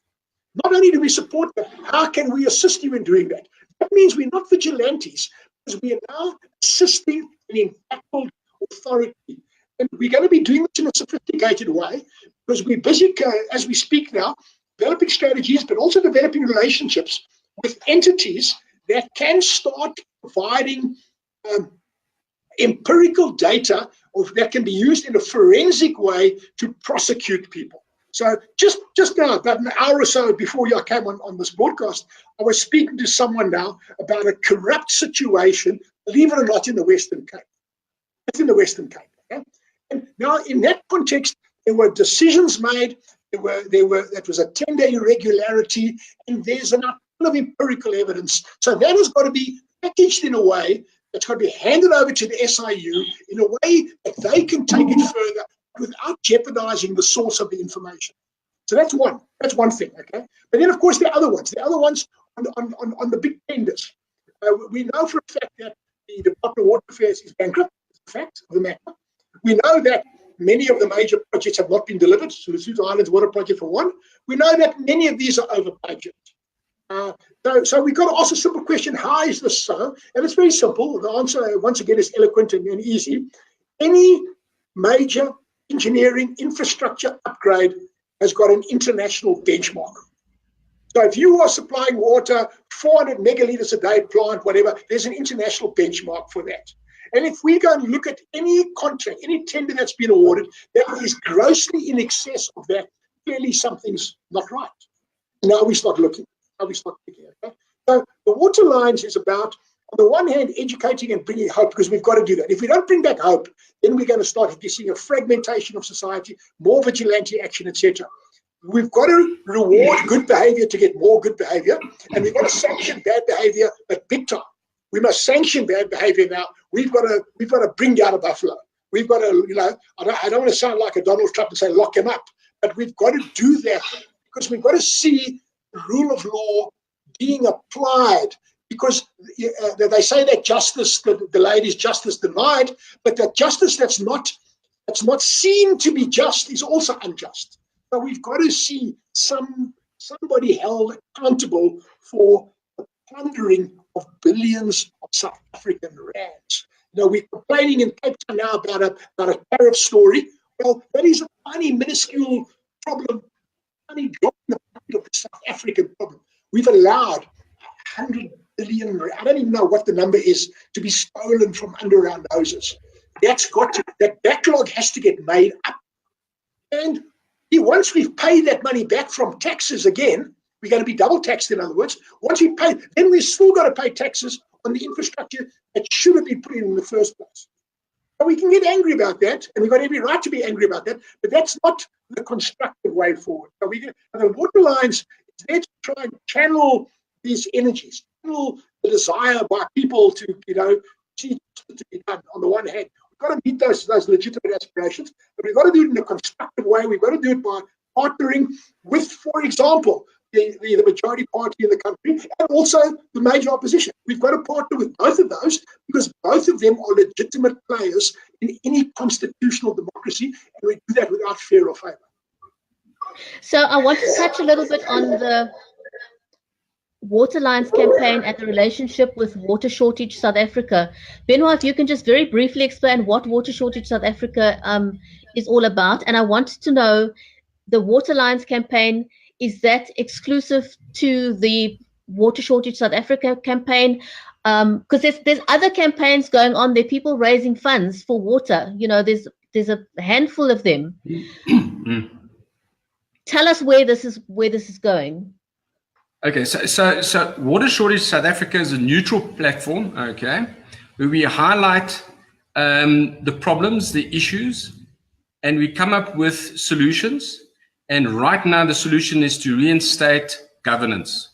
S2: Not only do we support that, how can we assist you in doing that? That means we're not vigilantes, because we are now assisting an impactful authority. And we're going to be doing this in a sophisticated way, because we're busy, as we speak now, developing strategies, but also developing relationships with entities that can start providing empirical data that can be used in a forensic way to prosecute people. So just now, about an hour or so before I came on this broadcast, I was speaking to someone now about a corrupt situation, believe it or not, in the Western Cape. It's in the Western Cape. Okay? And now, in that context, there were decisions made. That was a tender irregularity, and there's a ton of empirical evidence. So that has got to be packaged in a way that's got to be handed over to the SIU in a way that they can take it further without jeopardizing the source of the information. So that's one thing, okay? But then, of course, there are other ones. There are other ones on the big tenders. We know for a fact that the Department of Water Affairs is bankrupt. It's a fact of the matter. We know that many of the major projects have not been delivered. So the Sout Islands Water Project, for one. We know that many of these are over budget. So we've got to ask a simple question: how is this so? And it's very simple. The answer, once again, is eloquent and easy. Any major engineering infrastructure upgrade has got an international benchmark. So if you are supplying water, 400 megaliters a day plant, whatever, there's an international benchmark for that. And if we go and look at any contract, any tender that's been awarded that is grossly in excess of that, clearly something's not right. Now we start looking. Okay? So the water lines is about, on the one hand, educating and bringing hope, because we've got to do that. If we don't bring back hope, then we're going to start seeing a fragmentation of society, more vigilante action, etc. We've got to reward good behavior to get more good behavior, and we've got to sanction bad behavior, but big time. We must sanction bad behavior now. We've got to bring down a buffalo. We've got to, I don't want to sound like a Donald Trump and say lock him up, but we've got to do that, because we've got to see the rule of law being applied. Because they say that justice delayed is justice denied, but that justice that's not seen to be just is also unjust. So we've got to see somebody held accountable for the plundering of billions of South African rands. We're complaining in Cape Town now about a tariff story. Well, that is a tiny, minuscule problem, tiny drop in the bucket of the South African problem. We've allowed 100 billion, I don't even know what the number is, to be stolen from under our noses. That backlog has to get made up. And once we've paid that money back from taxes again, we're going to be double taxed, in other words. Once we pay, then we've still got to pay taxes on the infrastructure that should have been put in the first place. And we can get angry about that, and we've got every right to be angry about that, but that's not the constructive way forward. So the water lines is there to try and channel these energies, channel the desire by people to, see to be done on the one hand. We've got to meet those legitimate aspirations, but we've got to do it in a constructive way. We've got to do it by partnering with, for example, the majority party in the country and also the major opposition. We've got to partner with both of those because both of them are legitimate players in any constitutional democracy, and we do that without fear or favor.
S1: So I want to touch a little bit on the Water Lines campaign and the relationship with Water Shortage South Africa. Benoit, if you can just very briefly explain what Water Shortage South Africa is all about. And I wanted to know, the Water Lines campaign, is that exclusive to the Water Shortage South Africa campaign? Because there's other campaigns going on. There are people raising funds for water. There's a handful of them. Tell us where this is going.
S3: Okay, so Water Shortage South Africa is a neutral platform, okay, where we highlight the problems, the issues, and we come up with solutions. And right now, the solution is to reinstate governance,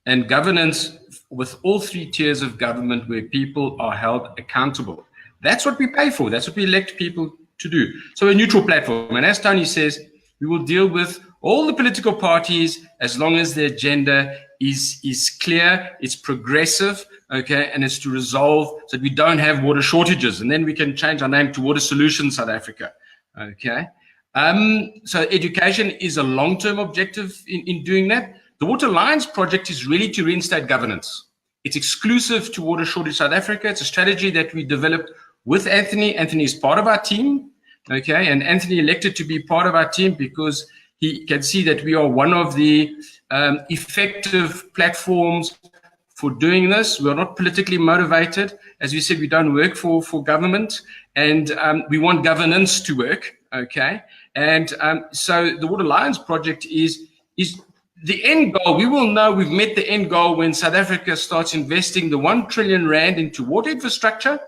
S3: and governance with all three tiers of government where people are held accountable. That's what we pay for. That's what we elect people to do. So a neutral platform. And as Tony says, we will deal with all the political parties as long as the agenda is clear, it's progressive, okay, and it's to resolve so that we don't have water shortages. And then we can change our name to Water Solutions South Africa, okay. So education is a long-term objective in doing that. The Water Lines project is really to reinstate governance. It's exclusive to Water Shortage South Africa. It's a strategy that we developed with Anthony. Anthony is part of our team, okay, and Anthony elected to be part of our team because he can see that we are one of the effective platforms for doing this. We are not politically motivated. As we said, we don't work for government, and we want governance to work, okay? And so the Water Lines project is the end goal. We will know we've met the end goal when South Africa starts investing the 1 trillion rand into water infrastructure,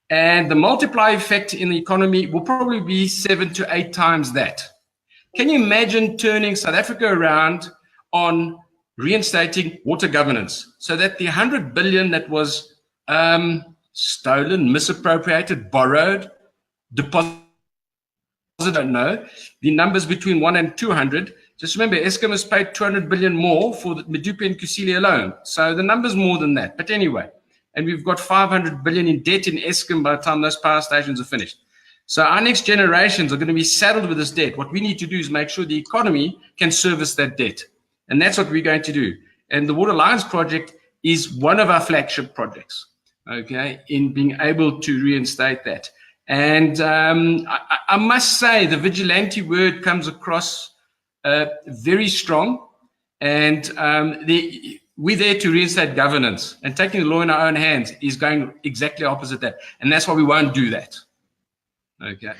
S3: and the multiplier effect in the economy will probably be 7 to 8 times that. Can you imagine turning South Africa around on reinstating water governance so that the 100 billion that was stolen, misappropriated, borrowed, deposited, I don't know, the numbers between 1 and 200. Just remember, Eskom has paid 200 billion more for the Medupi and Kusile alone. So the number's more than that. But anyway, and we've got 500 billion in debt in Eskom by the time those power stations are finished. So our next generations are going to be saddled with this debt. What we need to do is make sure the economy can service that debt. And that's what we're going to do. And the Water Lines project is one of our flagship projects, okay, in being able to reinstate that. And I must say the vigilante word comes across very strong. And we're there to reinstate governance. And taking the law in our own hands is going exactly opposite that. And that's why we won't do that. Okay,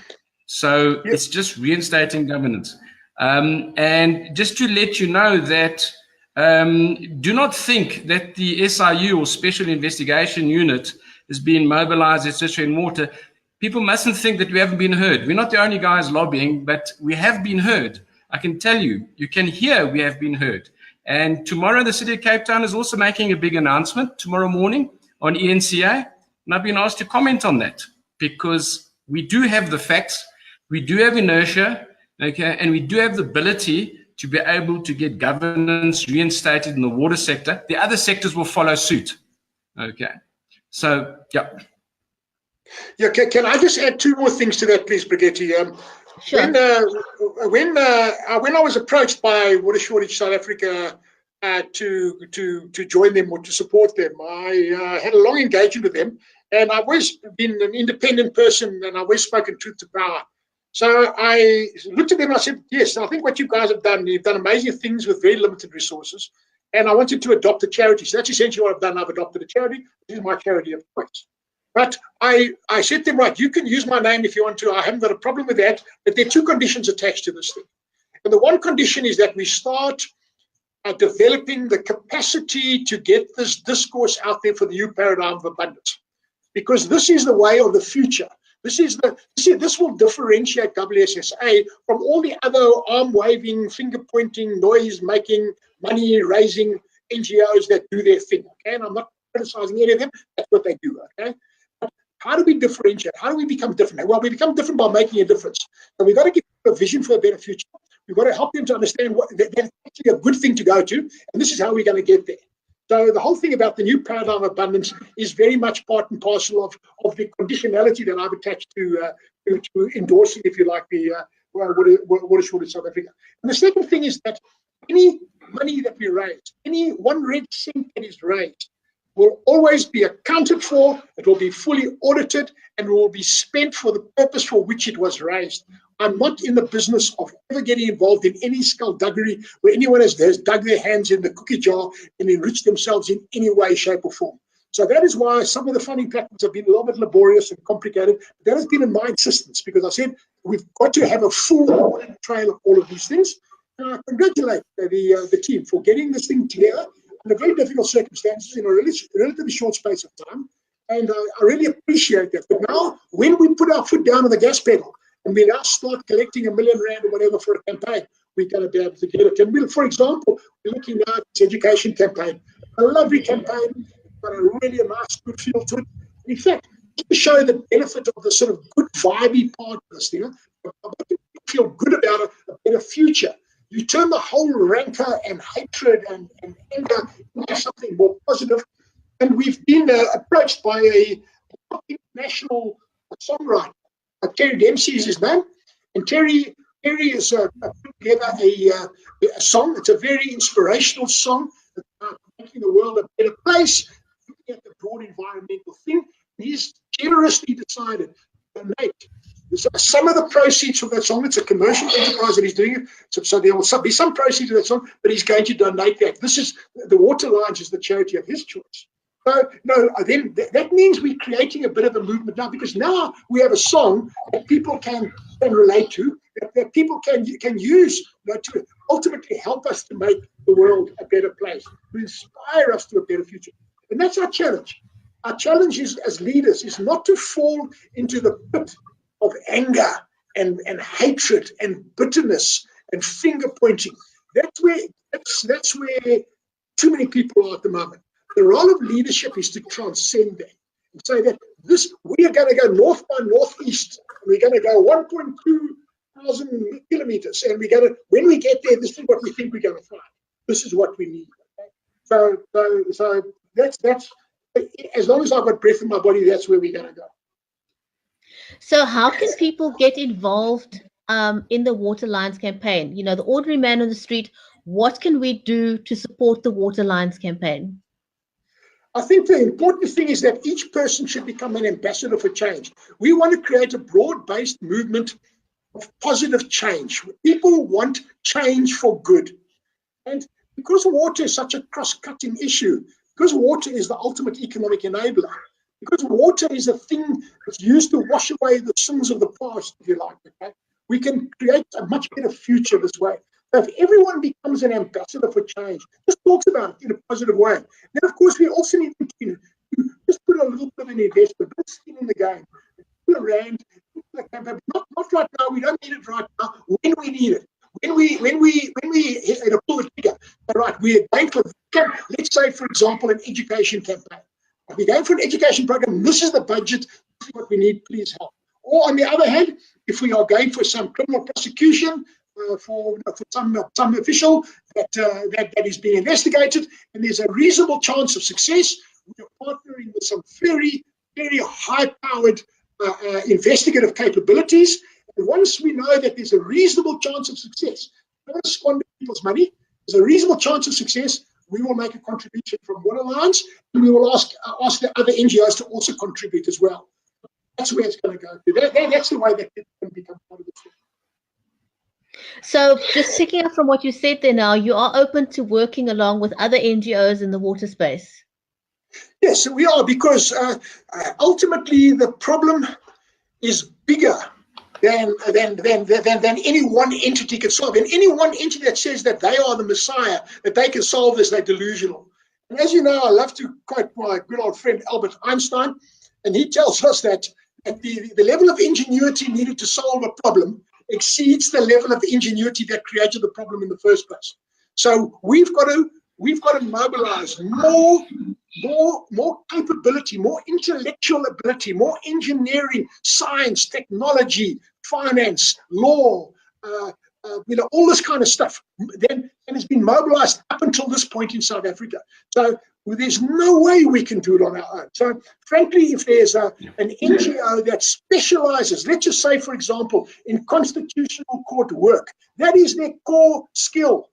S3: so it's just reinstating governance. And just to let you know that do not think that the SIU or Special Investigation Unit is being mobilized, etc. in water. People mustn't think that we haven't been heard. We're not the only guys lobbying, but we have been heard. I can tell you, you can hear we have been heard. And tomorrow the City of Cape Town is also making a big announcement tomorrow morning on ENCA. And I've been asked to comment on that because we do have the facts, we do have inertia, okay, and we do have the ability to be able to get governance reinstated in the water sector. The other sectors will follow suit, okay. So, yeah.
S2: Yeah, can I just add 2 more things to that, please, Brigitte?
S1: Sure.
S2: When I was approached by Water Shortage South Africa to join them or to support them, I had a long engagement with them. And I've always been an independent person, and I've always spoken truth to power. So I looked at them and I said, yes, I think what you guys have done, you've done amazing things with very limited resources. And I wanted to adopt a charity. So that's essentially what I've done. I've adopted a charity. This is my charity of choice. But I said to them, right, you can use my name if you want to. I haven't got a problem with that. But there are 2 conditions attached to this thing. And the one condition is that we start developing the capacity to get this discourse out there for the new paradigm of abundance. Because this is the way of the future. This will differentiate WSSA from all the other arm-waving, finger-pointing, noise-making, money-raising NGOs that do their thing. Okay, and I'm not criticizing any of them. That's what they do. Okay, but how do we differentiate? How do we become different? Well, we become different by making a difference. And we've got to give them a vision for a better future. We've got to help them to understand that's actually a good thing to go to, and this is how we're going to get there. So the whole thing about the new paradigm of abundance is very much part and parcel of the conditionality that I've attached to endorsing, if you like, the water shortage South Africa. And the second thing is that any money that we raise, any 1 red cent that is raised, will always be accounted for, it will be fully audited, and will be spent for the purpose for which it was raised. I'm not in the business of ever getting involved in any skullduggery where anyone has dug their hands in the cookie jar and enriched themselves in any way, shape, or form. So that is why some of the funding patterns have been a little bit laborious and complicated. That has been in my insistence, because I said we've got to have a full audit trail of all of these things. And I congratulate the team for getting this thing together under very difficult circumstances in a relatively short space of time. And I really appreciate that. But now, when we put our foot down on the gas pedal, and we now start collecting R1 million or whatever for a campaign, we're going to be able to get it. And we'll, for example, we're looking now at this education campaign. A lovely campaign, got a really nice, good feel to it. In fact, to show the benefit of the sort of good, vibey part of this thing, feel good about a better future. You turn the whole rancor and hatred and anger into something more positive. And we've been approached by a international songwriter. Terry Dempsey is his name, and Terry is put together a song. It's a very inspirational song about making the world a better place, looking at the broad environmental thing. He's generously decided to donate some of the proceeds from that song. It's a commercial enterprise that he's doing it, so there will be some proceeds of that song, but he's going to donate that. This is the Water Lines is the charity of his choice. So, no, then that means we're creating a bit of a movement now, because now we have a song that people can relate to, that people can use to ultimately help us to make the world a better place, to inspire us to a better future. And that's our challenge. Our challenge is, as leaders, is not to fall into the pit of anger and hatred and bitterness and finger pointing. That's where too many people are at the moment. The role of leadership is to transcend that and say that we are going to go north by northeast. We're going to go 1.2 thousand kilometers, and when we get there, this is what we think we're going to find. This is what we need. Okay? So that's as long as I've got breath in my body, that's where we're going to go.
S1: So how can people get involved in the Water Lines campaign? You know, the ordinary man on the street. What can we do to support the Water Lines campaign?
S2: I think the important thing is that each person should become an ambassador for change. We want to create a broad-based movement of positive change. People want change for good. And because water is such a cross-cutting issue, because water is the ultimate economic enabler, because water is a thing that's used to wash away the sins of the past, if you like, okay? We can create a much better future this way. So if everyone becomes an ambassador for change, just talks about it in a positive way. Then, of course, we also need to just put a little bit of an investment, put skin in the game, put a rand, not right now. We don't need it right now. When we need it, when we pull the trigger. All right, we are going for, let's say, for example, an education campaign. We're going for an education program. This is the budget. This is what we need. Please help. Or on the other hand, if we are going for some criminal prosecution, for some official that is being investigated, and there's a reasonable chance of success, we are partnering with some very, very high-powered investigative capabilities. And once we know that there's a reasonable chance of success, we don't squander people's money. There's a reasonable chance of success. We will make a contribution from Water Lines, and we will ask the other NGOs to also contribute as well. That's where it's going to go. That's the way that it can become part of the thing.
S1: So just picking up from what you said there now, you are open to working along with other NGOs in the water space?
S2: Yes, we are, because ultimately the problem is bigger than any one entity can solve. And any one entity that says that they are the Messiah, that they can solve this, they're delusional. And as you know, I love to quote my good old friend Albert Einstein, and he tells us that the level of ingenuity needed to solve a problem exceeds the level of ingenuity that created the problem in the first place. So we've got to mobilize more capability, more intellectual ability, more engineering, science, technology, finance, law, all this kind of stuff. Then has been mobilized up until this point in South Africa. So there's no way we can do it on our own. So frankly, if there's an NGO that specializes, let's just say, for example, in constitutional court work, that is their core skill.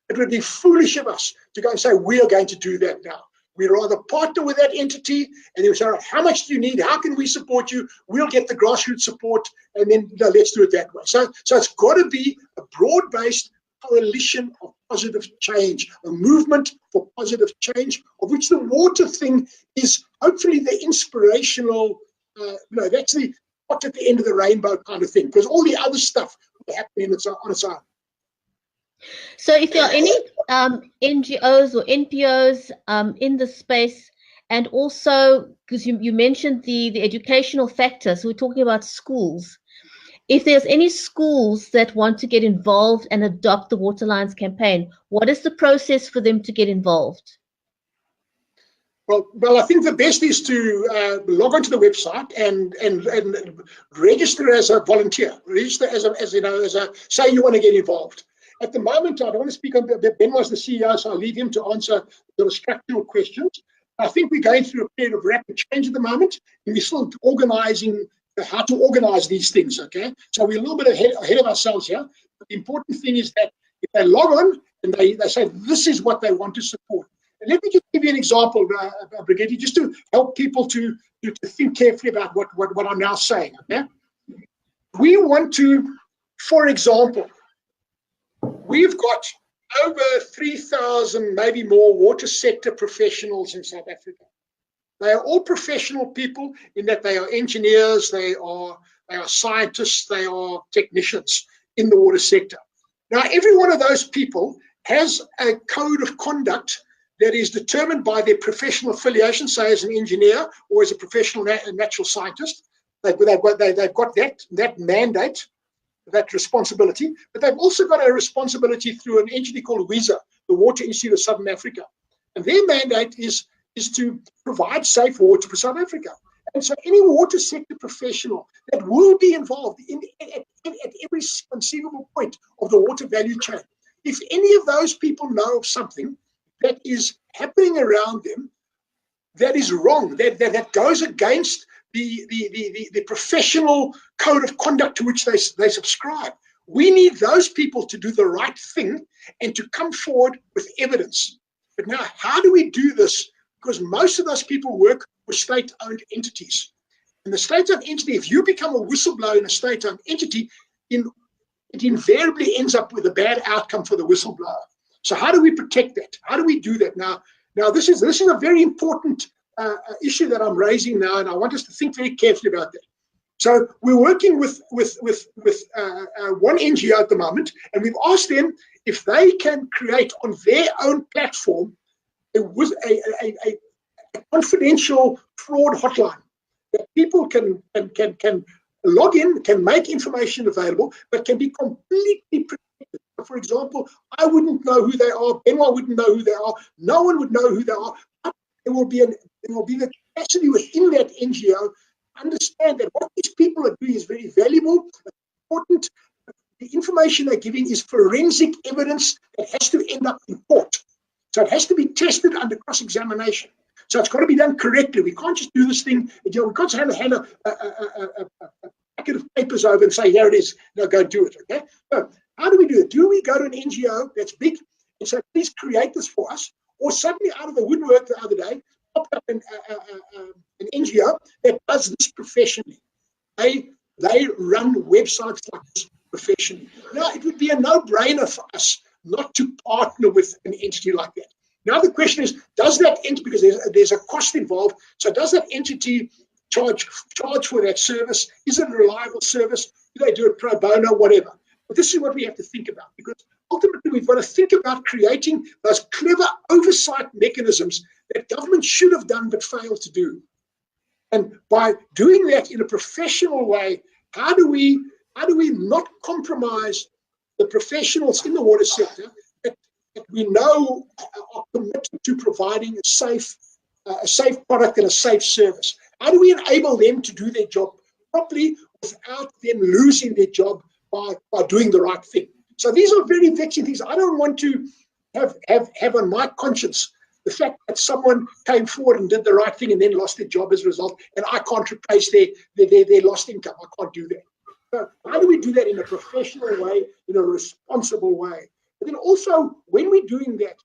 S2: It would be foolish of us to go and say, we are going to do that now. We'd rather partner with that entity and they would say, how much do you need? How can we support you? We'll get the grassroots support and then let's do it that way. So it's got to be a broad-based coalition of positive change, a movement for positive change, of which the water thing is hopefully the inspirational, that's the pot at the end of the rainbow kind of thing, because all the other stuff will happen on its own.
S1: So if there are any NGOs or NPOs in the space, and also because you mentioned the educational factor, so we're talking about schools. If there's any schools that want to get involved and adopt the Water Alliance campaign, what is the process for them to get involved?
S2: Well, I think the best is to log onto the website and register as a volunteer. Register as a say you want to get involved. At the moment, I don't want to speak on Benoit's the CEO, so I'll leave him to answer the structural questions. I think we're going through a period of rapid change at the moment, and we're still organizing how to organize these things, okay? So we're a little bit ahead of ourselves here. But the important thing is that if they log on and they say this is what they want to support. And let me just give you an example, Brigitte, just to help people to think carefully about what I'm now saying, okay? We want to, for example, we've got over 3,000, maybe more, water sector professionals in South Africa. They are all professional people in that they are engineers, they are scientists, they are technicians in the water sector. Now, every one of those people has a code of conduct that is determined by their professional affiliation, say as an engineer or as a professional natural scientist. They've got that mandate, that responsibility, but they've also got a responsibility through an entity called WISA, the Water Institute of Southern Africa. And their mandate is to provide safe water for South Africa. And so any water sector professional that will be involved at every conceivable point of the water value chain, if any of those people know of something that is happening around them that is wrong, that goes against the professional code of conduct to which they subscribe, we need those people to do the right thing and to come forward with evidence. But now, how do we do this? Because most of those people work for state-owned entities. And the state-owned entity, if you become a whistleblower in a state-owned entity, it invariably ends up with a bad outcome for the whistleblower. So how do we protect that? How do we do that? Now this is a very important issue that I'm raising now, and I want us to think very carefully about that. So we're working with one NGO at the moment, and we've asked them if they can create on their own platform a confidential fraud hotline that people can log in, can make information available, but can be completely protected. For example, I wouldn't know who they are, Benoit wouldn't know who they are, no one would know who they are. There will be the capacity within that NGO to understand that what these people are doing is very valuable, important. The information they're giving is forensic evidence that has to end up in court. So it has to be tested under cross-examination. So it's got to be done correctly. We can't just do this thing. We can't hand a packet of papers over and say, here it is, now go do it, okay? So how do we do it? Do we go to an NGO that's big and say, please create this for us? Or suddenly out of the woodwork the other day, popped up an NGO that does this professionally. They run websites like this professionally. Now, it would be a no-brainer for us not to partner with an entity like that. Now the question is, does that entity, because there's a cost involved, so does that entity charge for that service? Is it a reliable service? Do they do it pro bono, whatever? But this is what we have to think about, because ultimately we've got to think about creating those clever oversight mechanisms that government should have done but failed to do. And by doing that in a professional way, how do we not compromise the professionals in the water sector that we know are committed to providing a safe product and a safe service? How do we enable them to do their job properly without them losing their job by doing the right thing? So these are very vexing things. I don't want to have on my conscience the fact that someone came forward and did the right thing and then lost their job as a result, and I can't replace their lost income. I can't do that. So how do we do that in a professional way, in a responsible way? But then also, when we're doing that,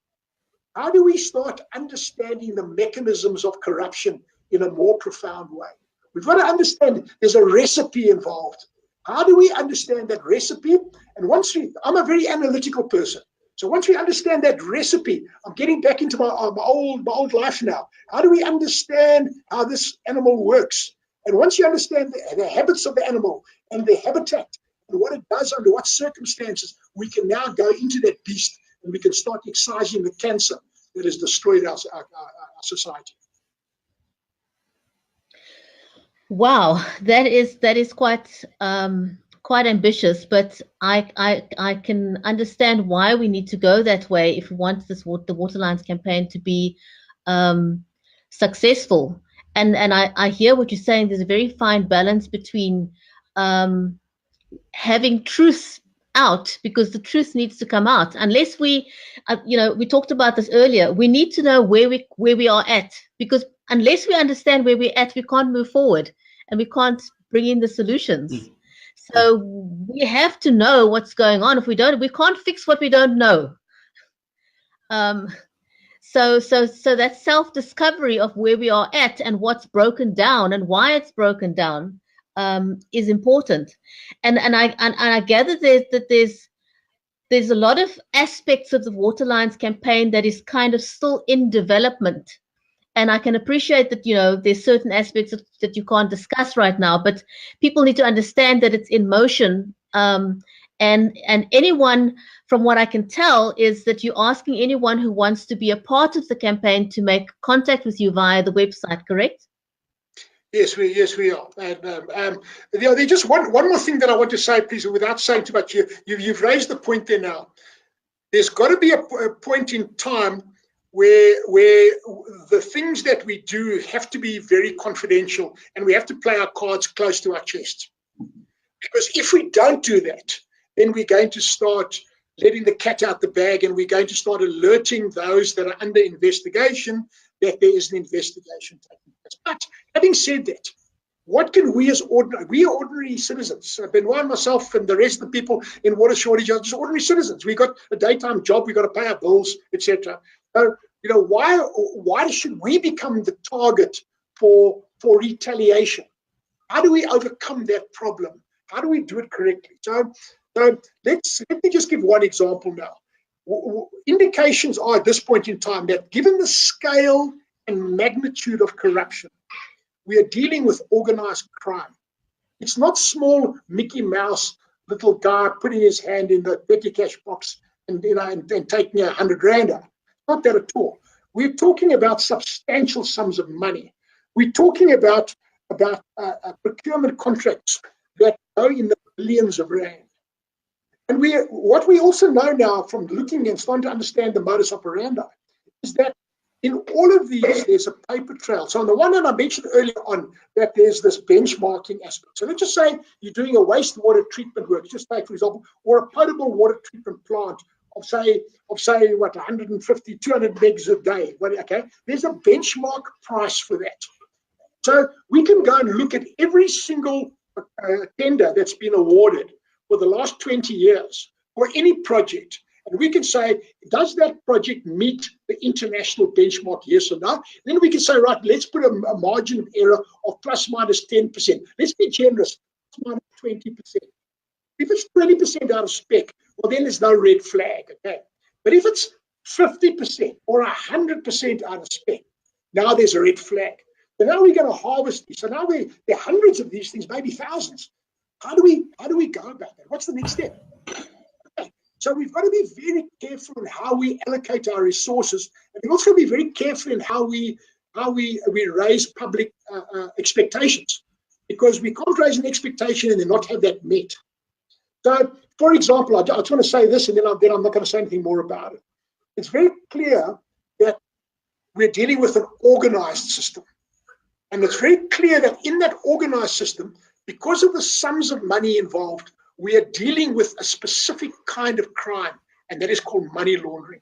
S2: how do we start understanding the mechanisms of corruption in a more profound way? We've got to understand there's a recipe involved. How do we understand that recipe? And I'm a very analytical person. So once we understand that recipe, I'm getting back into my old life now. How do we understand how this animal works? And once you understand the habits of the animal and the habitat and what it does under what circumstances, we can now go into that beast and we can start excising the cancer that has destroyed our society.
S1: Wow, that is quite ambitious, but I can understand why we need to go that way if we want the Waterlines campaign to be successful. And I hear what you're saying. There's a very fine balance between having truth out, because the truth needs to come out. Unless we talked about this earlier, we need to know where we are at, because unless we understand where we're at, we can't move forward and we can't bring in the solutions. So we have to know what's going on. If we don't, we can't fix what we don't know. So that self-discovery of where we are at and what's broken down and why it's broken down is important. And I gather that there's a lot of aspects of the Waterlines campaign that is kind of still in development. And I can appreciate that, there's certain aspects that you can't discuss right now, but people need to understand that it's in motion. And anyone, from what I can tell, is that you're asking anyone who wants to be a part of the campaign to make contact with you via the website, correct?
S2: Yes, we are. And there's just one more thing that I want to say, please, without saying too much. You've raised the point there now. There's got to be a point in time where the things that we do have to be very confidential, and we have to play our cards close to our chest. Because if we don't do that, then we're going to start letting the cat out the bag, and we're going to start alerting those that are under investigation that there is an investigation taking place. But having said that, what can we as ordinary citizens, Benoit and myself and the rest of the people in water shortage are just ordinary citizens. We got a daytime job, we got to pay our bills, etc. Why should we become the target for retaliation? How do we overcome that problem? How do we do it correctly? So let me just give one example now. Indications are at this point in time that given the scale and magnitude of corruption, we are dealing with organized crime. It's not small Mickey Mouse little guy putting his hand in the petty cash box and taking 100 rand out. Not that at all. We're talking about substantial sums of money. We're talking about procurement contracts that go in the billions of rand. And what we also know now from looking and starting to understand the modus operandi is that in all of these, there's a paper trail. So on the one hand, I mentioned earlier on that there's this benchmarking aspect. So let's just say you're doing a wastewater treatment work, just take, for example, or a potable water treatment plant of say 150, 200 megs a day. Okay, there's a benchmark price for that. So we can go and look at every single tender that's been awarded for the last 20 years for any project. And we can say, does that project meet the international benchmark, yes or no? Then we can say, right, let's put a margin of error of plus minus 10%. Let's be generous, plus minus 20%. If it's 20% out of spec, well, then there's no red flag, okay? But if it's 50% or 100% out of spec, now there's a red flag. So now we're going to harvest these. So now there are hundreds of these things, maybe thousands. How do we go about that? What's the next step? Okay. So we've got to be very careful in how we allocate our resources, and we've also got to be very careful in how we raise public expectations, because we can't raise an expectation and then not have that met. So, for example, I just want to say this, and then I'm not going to say anything more about it. It's very clear that we're dealing with an organized system. And it's very clear that in that organized system, because of the sums of money involved, we are dealing with a specific kind of crime, and that is called money laundering.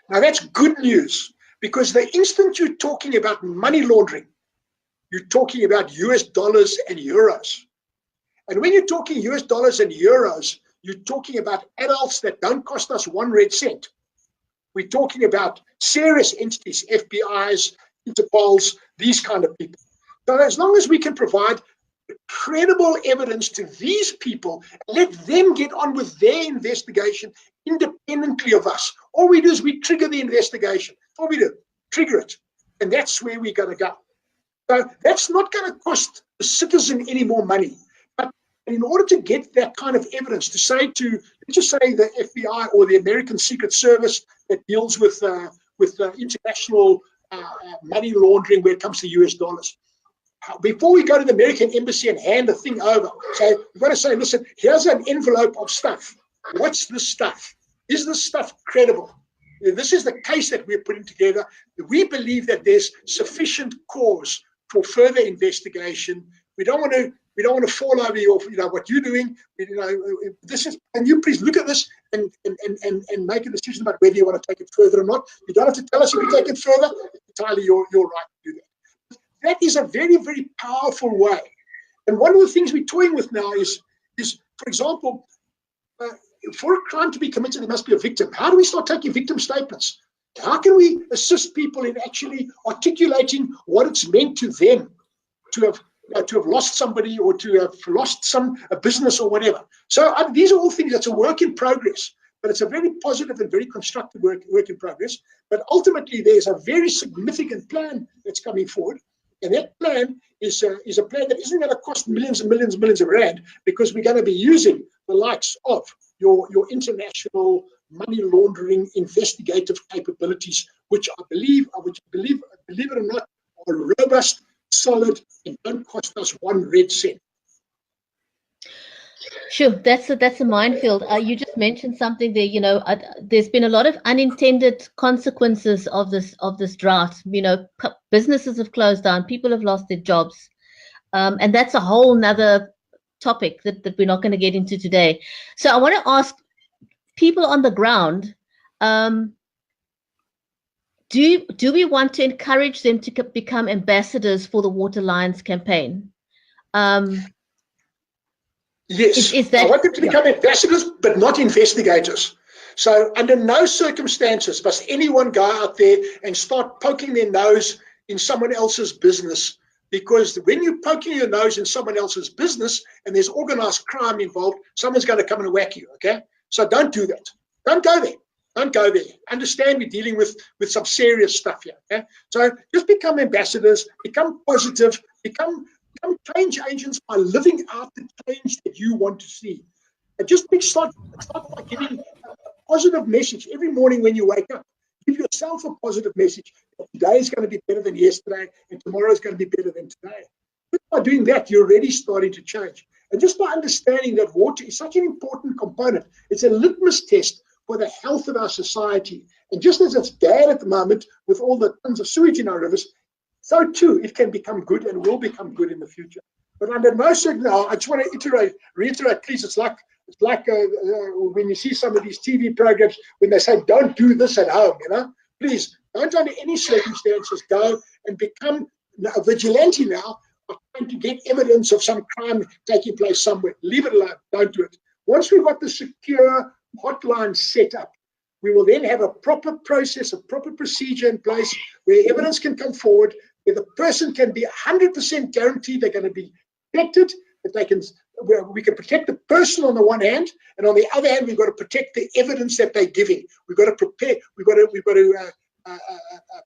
S2: Now, that's good news, because the instant you're talking about money laundering, you're talking about US dollars and euros. And when you're talking US dollars and euros, you're talking about adults that don't cost us 1 red cent. We're talking about serious entities, FBIs, Interpols, these kind of people. So as long as we can provide credible evidence to these people, let them get on with their investigation independently of us. All we do is we trigger the investigation. That's all we do, trigger it. And that's where we're going to go. So that's not going to cost the citizen any more money. But in order to get that kind of evidence, to say to, let's just say the FBI or the American Secret Service that deals with international money laundering when it comes to US dollars. Before we go to the American embassy and hand the thing over, so we've got to say, listen, here's an envelope of stuff. What's this stuff? Is this stuff credible? This is the case that we're putting together. We believe that there's sufficient cause for further investigation. We don't want to fall over your, what you're doing. This is, and you please look at this and make a decision about whether you want to take it further or not. You don't have to tell us if you take it further. It's entirely your right to do that. That is a very, very powerful way. And one of the things we're toying with now is for example, for a crime to be committed, there must be a victim. How do we start taking victim statements? How can we assist people in actually articulating what it's meant to them to have lost somebody or to have lost a business or whatever? So these are all things that's a work in progress, but it's a very positive and very constructive work in progress. But ultimately, there's a very significant plan that's coming forward. And that plan is a plan that isn't going to cost millions and millions and millions of rand, because we're going to be using the likes of your international money laundering investigative capabilities, which I believe believe it or not, are robust, solid, and don't cost us 1 red cent.
S1: Sure, that's a minefield. You just mentioned something there. There's been a lot of unintended consequences of this drought. Businesses have closed down, people have lost their jobs, and that's a whole nother topic that we're not going to get into today. So I want to ask people on the ground: do we want to encourage them to become ambassadors for the Water Lions campaign?
S2: Yes, I want them to become ambassadors, but not investigators. So under no circumstances must anyone go out there and start poking their nose in someone else's business, because when you're poking your nose in someone else's business and there's organized crime involved, someone's going to come and whack you, okay? So don't do that. Don't go there. Don't go there. Understand we're dealing with some serious stuff here, okay? So just become ambassadors, become positive, become change agents by living out the change that you want to see. And just start by giving a positive message every morning when you wake up. Give yourself a positive message. Today is going to be better than yesterday, and tomorrow is going to be better than today. Just by doing that, you're already starting to change. And just by understanding that water is such an important component, it's a litmus test for the health of our society. And just as it's bad at the moment with all the tons of sewage in our rivers, so too it can become good and will become good in the future. But under no circumstances, I just want to reiterate, please. It's like when you see some of these TV programs when they say don't do this at home. Please don't under any circumstances go and become a vigilante now, trying to get evidence of some crime taking place somewhere. Leave it alone. Don't do it. Once we've got the secure hotline set up, we will then have a proper process, a proper procedure in place where evidence can come forward, where the person can be 100% guaranteed they're going to be protected, where we can protect the person on the one hand, and on the other hand, we've got to protect the evidence that they're giving. We've got to prepare. We've got to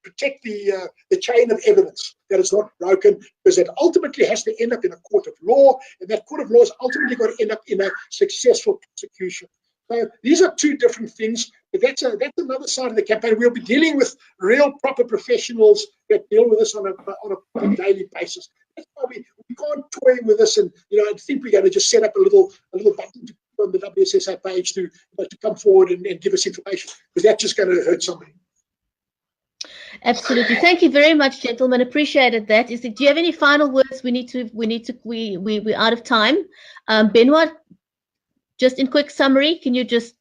S2: protect the chain of evidence, that it's not broken, because it ultimately has to end up in a court of law, and that court of law is ultimately going to end up in a successful prosecution. So these are two different things, but that's another side of the campaign. We'll be dealing with real proper professionals that deal with this on a daily basis. That's why we can't toy with this and think we're going to just set up a little button to put on the WSSA page to come forward and give us information, because that's just going to hurt somebody.
S1: Absolutely. Thank you very much, gentlemen. Appreciated that. Do you have any final words? We're out of time. Benoit, just in quick summary, can you just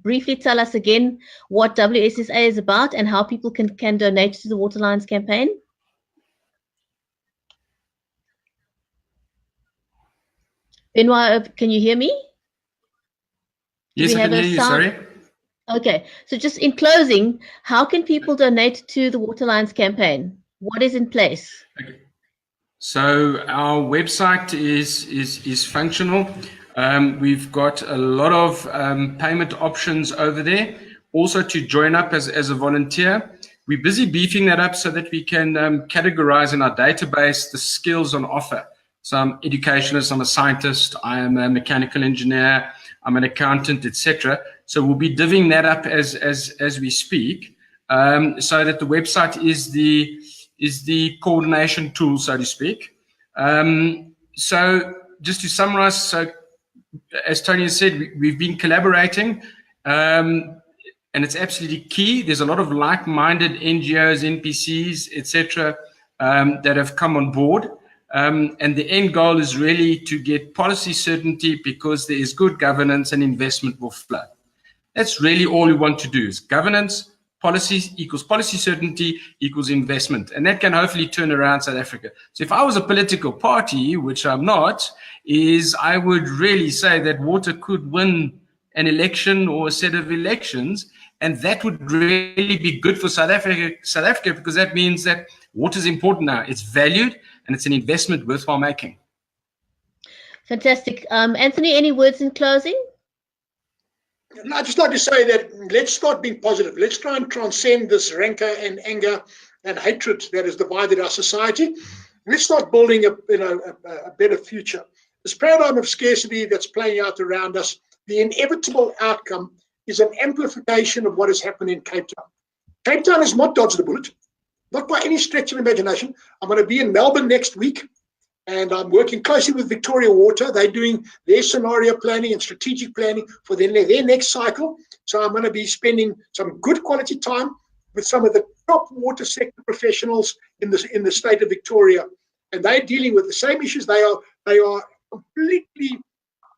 S1: briefly tell us again what WSSA is about and how people can donate to the Water Lines campaign? Benoit, can you hear me?
S3: Yes, I can hear you, sorry.
S1: Okay, so just in closing, how can people donate to the Water Lines campaign? What is in place?
S3: Okay. So our website is functional. We've got a lot of payment options over there. Also, to join up as a volunteer, we're busy beefing that up so that we can categorize in our database the skills on offer. So I'm an educationist, I'm a scientist, I am a mechanical engineer, I'm an accountant, etc. So we'll be divvying that up as we speak, so that the website is the coordination tool, so to speak. So just to summarize, so as Tony has said, we've been collaborating, and it's absolutely key. There's a lot of like-minded NGOs, NPCs, etc., that have come on board. And the end goal is really to get policy certainty, because there is good governance and investment will flow. That's really all we want to do, is governance, policies equals policy certainty equals investment. And that can hopefully turn around South Africa. So if I was a political party, which I'm not, I would really say that water could win an election or a set of elections, and that would really be good for South Africa, because that means that water is important now. It's valued, and it's an investment worthwhile making.
S1: Fantastic. Anthony, any words in closing?
S2: I'd just like to say that let's start being positive. Let's try and transcend this rancor and anger and hatred that has divided our society. Let's start building a better future. This paradigm of scarcity that's playing out around us, the inevitable outcome is an amplification of what has happened in Cape Town. Cape Town has not dodged the bullet, not by any stretch of imagination. I'm going to be in Melbourne next week, and I'm working closely with Victoria Water. They're doing their scenario planning and strategic planning for their next cycle. So I'm going to be spending some good quality time with some of the top water sector professionals in the state of Victoria, and they're dealing with the same issues. They are completely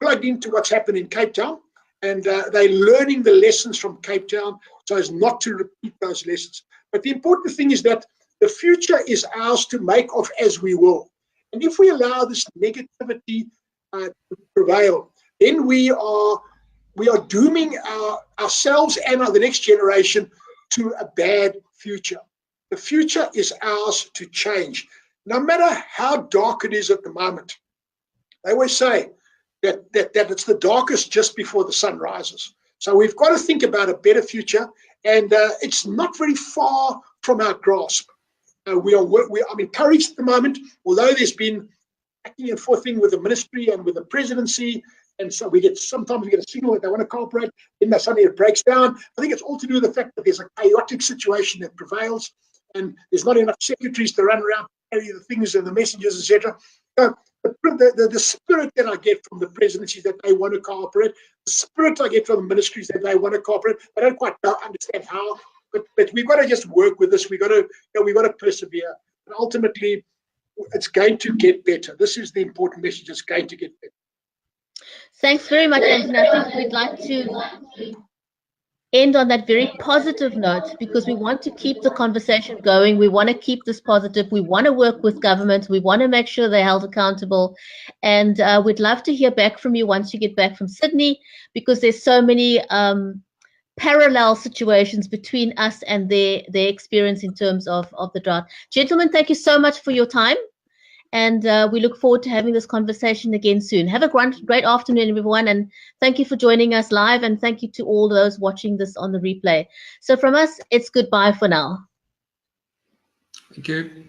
S2: plugged into what's happened in Cape Town, and they're learning the lessons from Cape Town so as not to repeat those lessons. But the important thing is that the future is ours to make of as we will. And if we allow this negativity to prevail, then we are dooming ourselves and the next generation to a bad future. The future is ours to change. No matter how dark it is at the moment, they always say that it's the darkest just before the sun rises. So we've got to think about a better future, and it's not very far from our grasp. I'm encouraged at the moment, although there's been backing and forthing with the ministry and with the presidency, and so sometimes we get a signal that they want to cooperate, then suddenly it breaks down. I think it's all to do with the fact that there's a chaotic situation that prevails, and there's not enough secretaries to run around to carry the things and the messages, etc. So the spirit that I get from the presidency is that they want to cooperate. The spirit I get from the ministries that they want to cooperate. I don't quite understand how, but we've got to just work with this. We've got to persevere. And ultimately, it's going to get better. This is the important message. It's going to get better.
S1: Thanks very much, Anthony. I think we'd like to end on that very positive note, because we want to keep the conversation going. We want to keep this positive. We want to work with governments. We want to make sure they're held accountable. And we'd love to hear back from you once you get back from Sydney, because there's so many parallel situations between us and their experience in terms of the drought. Gentlemen, thank you so much for your time. And we look forward to having this conversation again soon. Have a great afternoon, everyone. And thank you for joining us live. And thank you to all those watching this on the replay. So from us, it's goodbye for now.
S3: Thank you.